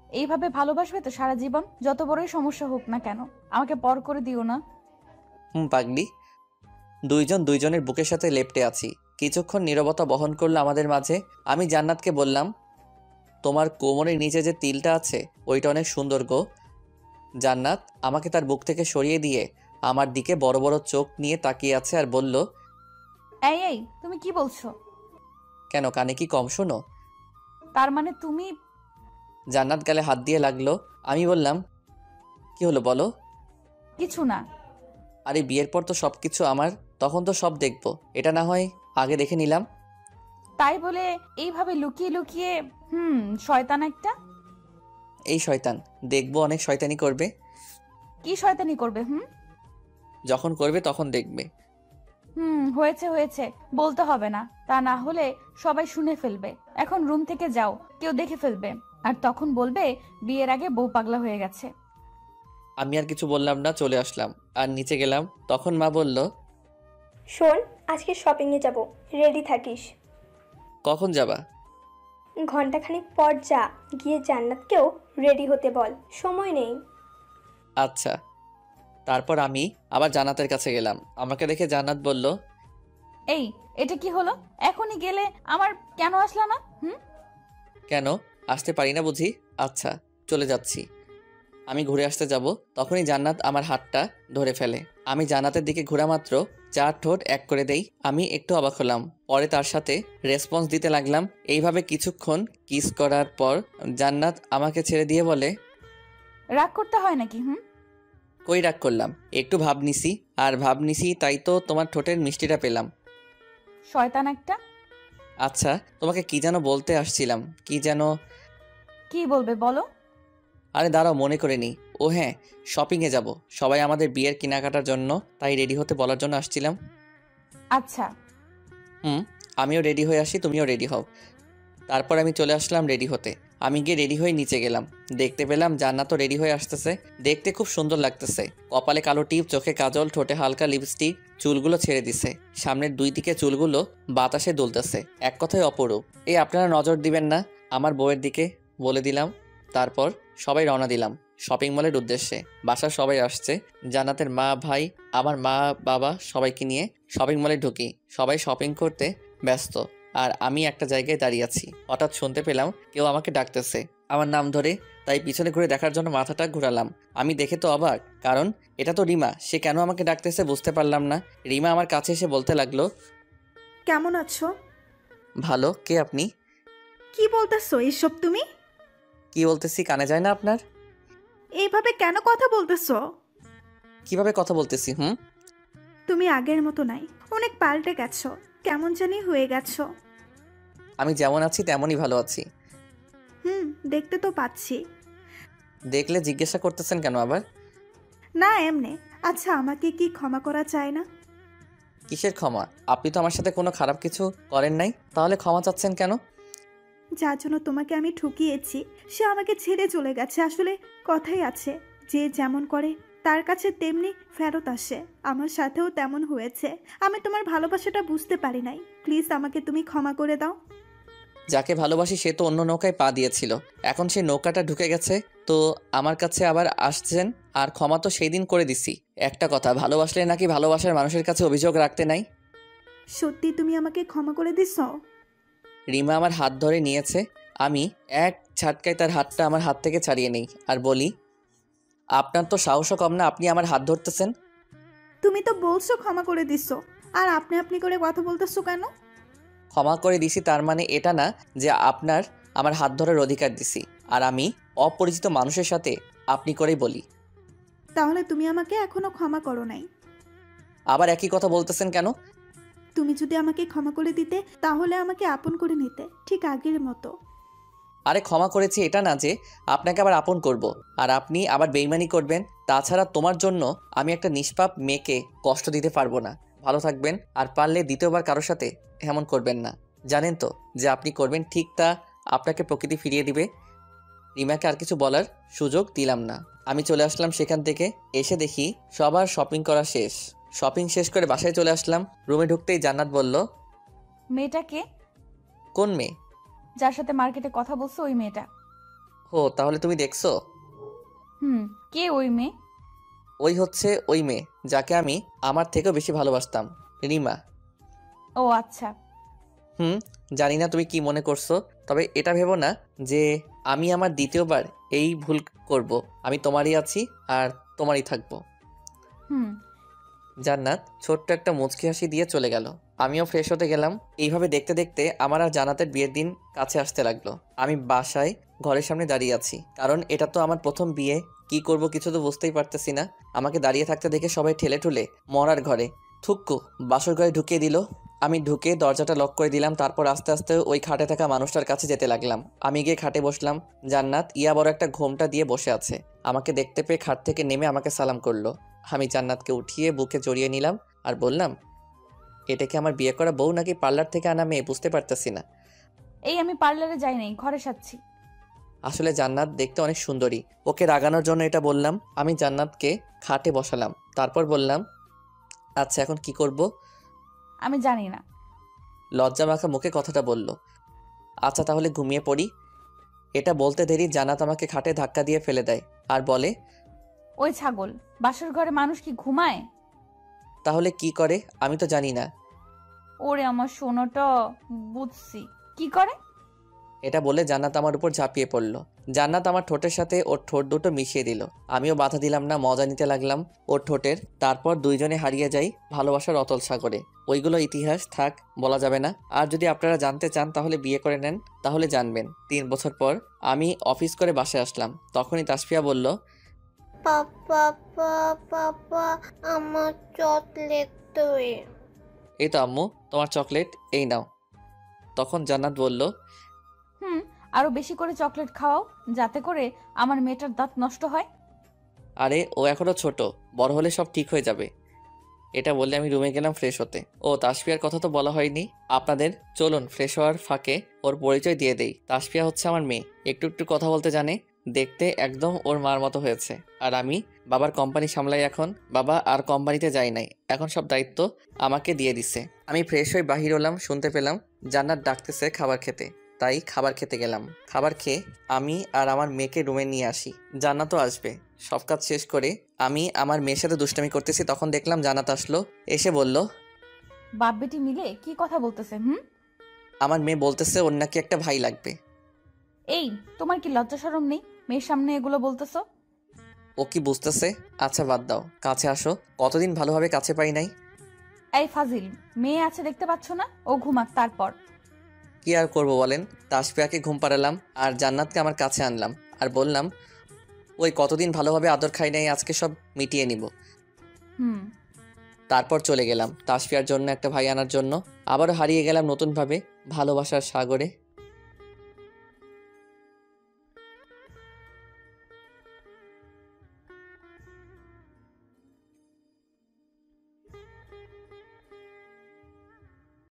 এইভাবে ভালোবাসবে তো সারা জীবন, যত বড়ই সমস্যা হোক না কেন। আমাকে পর করে দিও না।
পাগলি। দুইজন দুইজনের বুকের সাথে লেপ্টে আছি। কিছুক্ষণ নীরবতা বহন করলো আমাদের মাঝে। আমি জান্নাতকে বললাম, তোমার কোমরের নিচে যে তিলটা আছে ওইটা অনেক সুন্দর গো। জান্নাত আমাকে তার বুক থেকে সরিয়ে দিয়ে আমার দিকে বড় বড় চোখ নিয়ে তাকিয়ে আছে আর বলল,
এই তুমি কি বলছো?
কেন, কানে কি কম শোনো?
তার মানে তুমি?
জান্নাত গালে হাত দিয়ে লাগলো। আমি বললাম, কি হলো বলো?
কিছু না।
আরে বিয়ের পর তো সব কিছু আমার, তখন তো সব দেখবো। এটা না হয় আগে দেখে নিলাম।
তাই বলে এইভাবে লুকিয়ে লুকিয়ে শয়তান একটা।
এই শয়তান, দেখবো অনেক শয়তানি করবে।
কি শয়তানি করবে?
যখন করবে তখন দেখবে।
হয়েছে হয়েছে, বলতে হবে না, তা না হলে সবাই শুনে ফেলবে। এখন রুম থেকে যাও, কেউ দেখে ফেলবে, আর তখন বলবে বিয়ের আগে বউ পাগলা হয়ে গেছে।
আমি আর কিছু বললাম না, চলে আসলাম। আর নিচে গেলাম, তখন মা বলল,
শোন, আজকে শপিংয়ে যাব, রেডি থাকিস।
কখন যাবা?
ঘন্টাখানিক পর যা, গিয়ে জান্নাতকেও রেডি হতে বল, সময় নেই।
আচ্ছা। তারপর আমি আবার জান্নাতের কাছে গেলাম। আমাকে দেখে জান্নাত বলল,
এই, এটা কি হলো? এখনই গেলে আমার কেন আসলা না?
কেন আসতে পারি না বুঝি? আচ্ছা, চলে যাচ্ছি। আমি ঘুরে আসতে যাব, তখনই জান্নাত আমার হাতটা ধরে ফেলে। আমি জান্নাতের দিকে ঘোরা মাত্র 4 ঠোঁট এক করে দেই। আমি একটু অবাক হলাম, পরে তার সাথে রেসপন্স দিতে লাগলাম। এইভাবে কিছুক্ষণ কিস করার পর জান্নাত আমাকে ছেড়ে দিয়ে বলে,
রাগ করতে হয় নাকি?
কই রাগ করলাম, একটু ভাব নিছি। আর ভাব নিছি তাই তো তোমার ঠোঁটের মিষ্টিটা পেলাম।
শয়তান একটা।
আচ্ছা, তোমাকে কি যেন বলতে আসছিলাম, কি যেন।
কি বলবে বলো?
আরে দাঁড়াও, মনে করে নি। ও হ্যাঁ, শপিংয়ে যাব, সবাই আমাদের বিয়ের কেনাকাটার জন্য, তাই রেডি হতে বলার জন্য আসছিলাম।
আচ্ছা।
আমিও রেডি হয়ে আসি, তুমিও রেডি হও। তারপর আমি চলে আসলাম রেডি হতে। আমি গিয়ে রেডি হয়ে নিচে গেলাম, দেখতে পেলাম জান্নাতও রেডি হয়ে আসতেছে। দেখতে খুব সুন্দর লাগতেছে, কপালে কালো টিপ, চোখে কাজল, ঠোঁটে হালকা লিপস্টিক, চুলগুলো ছেড়ে দিছে, সামনের 2 দিকে চুলগুলো বাতাসে দুলতেছে। এক কথায় অপরূপ। এই আপনারা নজর দিবেন না আমার বউয়ের দিকে, বলে দিলাম। তারপর সবাই রওনা দিলাম শপিং মলের উদ্দেশ্যে। বাসার সবাই আসছে, জান্নাতের মা, ভাই, আমার মা, বাবা, সবাইকে নিয়ে শপিং মলে ঢুকি। সবাই শপিং করতে ব্যস্ত, আর আমি একটা জায়গায় দাঁড়িয়ে আছি। হঠাৎ শুনতে পেলাম কেউ আমাকে ডাকতেছে আমার নাম ধরে, তাই পিছনে ঘুরে দেখার জন্য মাথাটা ঘুরালাম। আমি দেখে তো অবাক, কারণ এটা তো রিমা। সে কেন আমাকে ডাকতেছে বুঝতে পারলাম না। রিমা আমার কাছে এসে বলতে লাগলো,
কেমন আছো?
ভালো। কে আপনি?
কি বলতেছো এসব তুমি?
কি বলতেছি কানে যায় না আপনার?
এইভাবে কেন কথা বলতেছো?
কিভাবে কথা বলতেছি?
তুমি আগের মতো নাই, অনেক পাল্টে গেছো, কেমন জানি হয়ে গেছো।
আমি যেমন আছি তেমনই ভালো আছি।
দেখতে তো পাচ্ছি।
দেখলে জিজ্ঞাসা করতেছেন কেন আবার?
না এমনি। আচ্ছা, আমাকে কি ক্ষমা করা চায় না?
কিসের ক্ষমা? আপনি তো আমার সাথে কোনো খারাপ কিছু করেন নাই, তাহলে ক্ষমা চাচ্ছেন কেন?
যার জন্য তোমাকে আমি ঠকিয়েছি সে আমাকে ছেড়ে চলে গেছে। আসলে কথাই আছে, যে যেমন করে তার কাছে তেমনি ফেরত আসে। আমার সাথেও তেমন হয়েছে। আমি তোমার ভালোবাসাটা বুঝতে পারি নাই। প্লিজ আমাকে তুমি ক্ষমা করে দাও।
যাকে ভালোবাসি সে তো অন্য নৌকায় পা দিয়েছিল, এখন সে নৌকাটা ঢুকে গেছে, তো আমার কাছে আবার আসছেন। আর ক্ষমা তো সেই দিন করে দিছি। একটা কথা, ভালোবাসলে নাকি ভালোবাসার মানুষের কাছে অভিযোগ রাখতে নাই।
সত্যি তুমি আমাকে ক্ষমা করে দিছ?
রিমা আমার হাত ধরে নিয়েছে। আমি এক ঝাটকায় তার হাতটা আমার হাত থেকে ছাড়িয়ে নেই আর বলি, আপনার তো সাহসও কম না, আপনি আমার হাত ধরতেছেন।
তুমি তো বলছো ক্ষমা করে দিছ, আর আপনি আপনি করে কথা বলতেছো কেন?
ক্ষমা করে দিছি তার মানে এটা না যে আপনার আমার হাত ধরার অধিকার দিছি, আর আমি অপরিচিত মানুষের সাথে আপনি করেই বলি।
তাহলে তুমি আমাকে এখনো ক্ষমা করো নাই?
আবার একই কথা বলতেছেন কেন?
তুমি যদি আমাকে ক্ষমা করে দিতে তাহলে আমাকে আপন করে নিতে, ঠিক আগের মতো।
আরে ক্ষমা করেছি এটা না যে আপনাকে আবার আপন করব, আর আপনি আবার বেইমানি করবেন। তাছাড়া তোমার জন্য আমি একটা নিষ্পাপ মেয়েকে কষ্ট দিতে পারবো না। ভালো থাকবেন, আর পারলে দ্বিতীয়বার কারোর সাথে এমন করবেন না। জানেন তো যে আপনি করবেন ঠিক তা আপনাকে প্রকৃতি ফিরিয়ে দিবে। রিমাকে আর কিছু বলার সুযোগ দিলাম না। আমি চলে আসলাম সেখান থেকে। এসে দেখি সবার শপিং করা শেষ। শপিং শেষ করে বাসায় চলে আসলাম। রুমে ঢুকতেই জান্নাত বলল,
মেয়েটাকে?
কোন মেয়ে?
যার সাথে মার্কেটে কথা বলছো ওই মেয়েটা।
ও, তাহলে তুমি দেখছো?
কে ওই মেয়ে?
ওই হচ্ছে ওই মেয়ে যাকে আমি আমার থেকেও বেশি ভালোবাসতাম, রিমা।
ও আচ্ছা।
জানি না তুমি কি মনে করছো, তবে এটা ভেবো না যে আমি আমার দ্বিতীয়বার এই ভুল করব। আমি তোমারই আছি আর তোমারই থাকবো। জান্নাত ছোট্ট একটা মুচকি হাসি দিয়ে চলে গেল। আমিও ফ্রেশ হতে গেলাম। এইভাবে দেখতে দেখতে আমার আর জান্নাতের বিয়ের দিন কাছে আসতে লাগলো। আমি বাসায় ঘরের সামনে দাঁড়িয়ে আছি, কারণ এটা তো আমার প্রথম বিয়ে। কি করব কিছু তো বুঝতেই পারতেছি না। আমাকে দাঁড়িয়ে থাকতে দেখে সবাই ঠেলে ঠুলে মরার ঘরে থুক্কু বাসর ঘরে ঢুকিয়ে দিল। আমি ঢুকে দরজাটা লক করে দিলাম। তারপর আস্তে আস্তে ওই খাটে থাকা মানুষটার কাছে যেতে লাগলাম। আমি গিয়ে খাটে বসলাম। জান্নাত ইয়া বড় একটা ঘোমটা দিয়ে বসে আছে। আমাকে দেখতে পেয়ে খাট থেকে নেমে আমাকে সালাম করলো। আমি জান্নাতকে উঠিয়ে বুকে জড়িয়ে নিলাম আর বললাম, এটা কি আমার বিয়ে করা বউ নাকি পার্লার থেকে আনা মেয়ে বুঝতে পারতেছি না।
এই আমি পার্লারে যাই নাই, ঘরে সাচ্ছি।
আসলে জান্নাত দেখতে অনেক সুন্দরী, ওকে রাগানোর জন্য এটা বললাম। আমি জান্নাতকে খাটে বসালাম, তারপর বললাম, আচ্ছা এখন কি করব?
আমি জানি না।
লজ্জা মাখা মুখে কথাটা বলল। আচ্ছা তাহলে ঘুমিয়ে পড়ি। এটা বলতে দেরি জান্নাত আমাকে খাটে ধাক্কা দিয়ে ফেলে দেয় আর বলে,
ওই ছাগল, বাসর ঘরে মানুষ কি ঘুমায়?
তাহলে কি করে? আমি তো জানি না।
ওরে আমার সোনাটা, বুঝছি কি করে।
এটা বলে জান্নাত আমার উপর ঝাঁপিয়ে পড়ল। জান্নাত আমার ঠোঁটের সাথে ওর ঠোঁট দুটো মিশিয়ে দিল। আমিও বাধা দিলাম না, মজা নিতে লাগলাম ওর ঠোঁটের। তারপর দুইজনে হারিয়ে যাই ভালোবাসার অতল সাগরে। ওইগুলো ইতিহাস, থাক, বলা যাবে না। আর যদি আপনারা জানতে চান তাহলে বিয়ে করে নেন, তাহলে জানবেন। 3 বছর পর আমি অফিস করে বাসায় আসলাম। তখনই তাসফিয়া বলল,
পাপা পাপা আমার চকলেট দে।
এই তো আম্মু তোমার চকলেট, এই নাও। তখন জান্নাত বলল,
আরো বেশি করে চকলেট খাওয়াও, যাতে করে আমার মেয়েটার দাঁত নষ্ট হয়।
আরে ও এখনো ছোট, বড় হলে সব ঠিক হয়ে যাবে। এটা বললে আমি রুমে গেলাম ফ্রেশ হতে। ও তাসফিয়ার কথা তো বলা হয়নি আপনাদের, চলুন ফ্রেশ হওয়ার ফাঁকে ওর পরিচয় দিয়ে দেই। তাসফিয়া হচ্ছে আমার মেয়ে, একটু একটু কথা বলতে জানে, দেখতে একদম ওর মার মতো হয়েছে। আর আমি বাবার কোম্পানি সামলাই এখন। বাবা আর কোম্পানিতে যাই নাই, এখন সব দায়িত্ব আমাকে দিয়ে দিছে। আমি ফ্রেশ হয়ে বাহির হলাম, শুনতে পেলাম জান্নাত ডাকতেছে খাবার খেতে। তাই খাবার খেতে গেলাম। খাবার খেয়ে আমি আর আমার মেয়েকে রুমে নিয়ে আসি। জান্নাতও আসবে। সব কাজ শেষ করে আমি আমার মেয়ের সাথে দুষ্টামি করতেছি, তখন দেখলাম জান্নাত আসলো। এসে বলল,
বাপ বেটি মিলে কি কথা বলতেছে?
আমার মেয়ে বলতেছে ওর নাকি একটা ভাই লাগবে।
এই তোমার কি লজ্জা শরম নেই? মেয়ের সামনে এগুলো বলতেছো?
ও কি বুঝতেছে? আচ্ছা বাদ দাও, কাছে আসো। কতদিন ভালোভাবে কাছে পাই নাই।
এই ফাজিল, মেয়ে আছে দেখতে পাচ্ছ না? ও ঘুমাক তারপর।
কি আর করবো বলেন। তাসফিয়াকে ঘুম পাড়ালাম আর জান্নাতকে আমার কাছে আনলাম আর বললাম, ওই কতদিন ভালোভাবে আদর খাই নাই, আজকে সব মিটিয়ে নিব। তারপর চলে গেলাম তাসফিয়ার জন্য একটা ভাই আনার জন্য। আবারও হারিয়ে গেলাম নতুনভাবে ভালোবাসার সাগরে।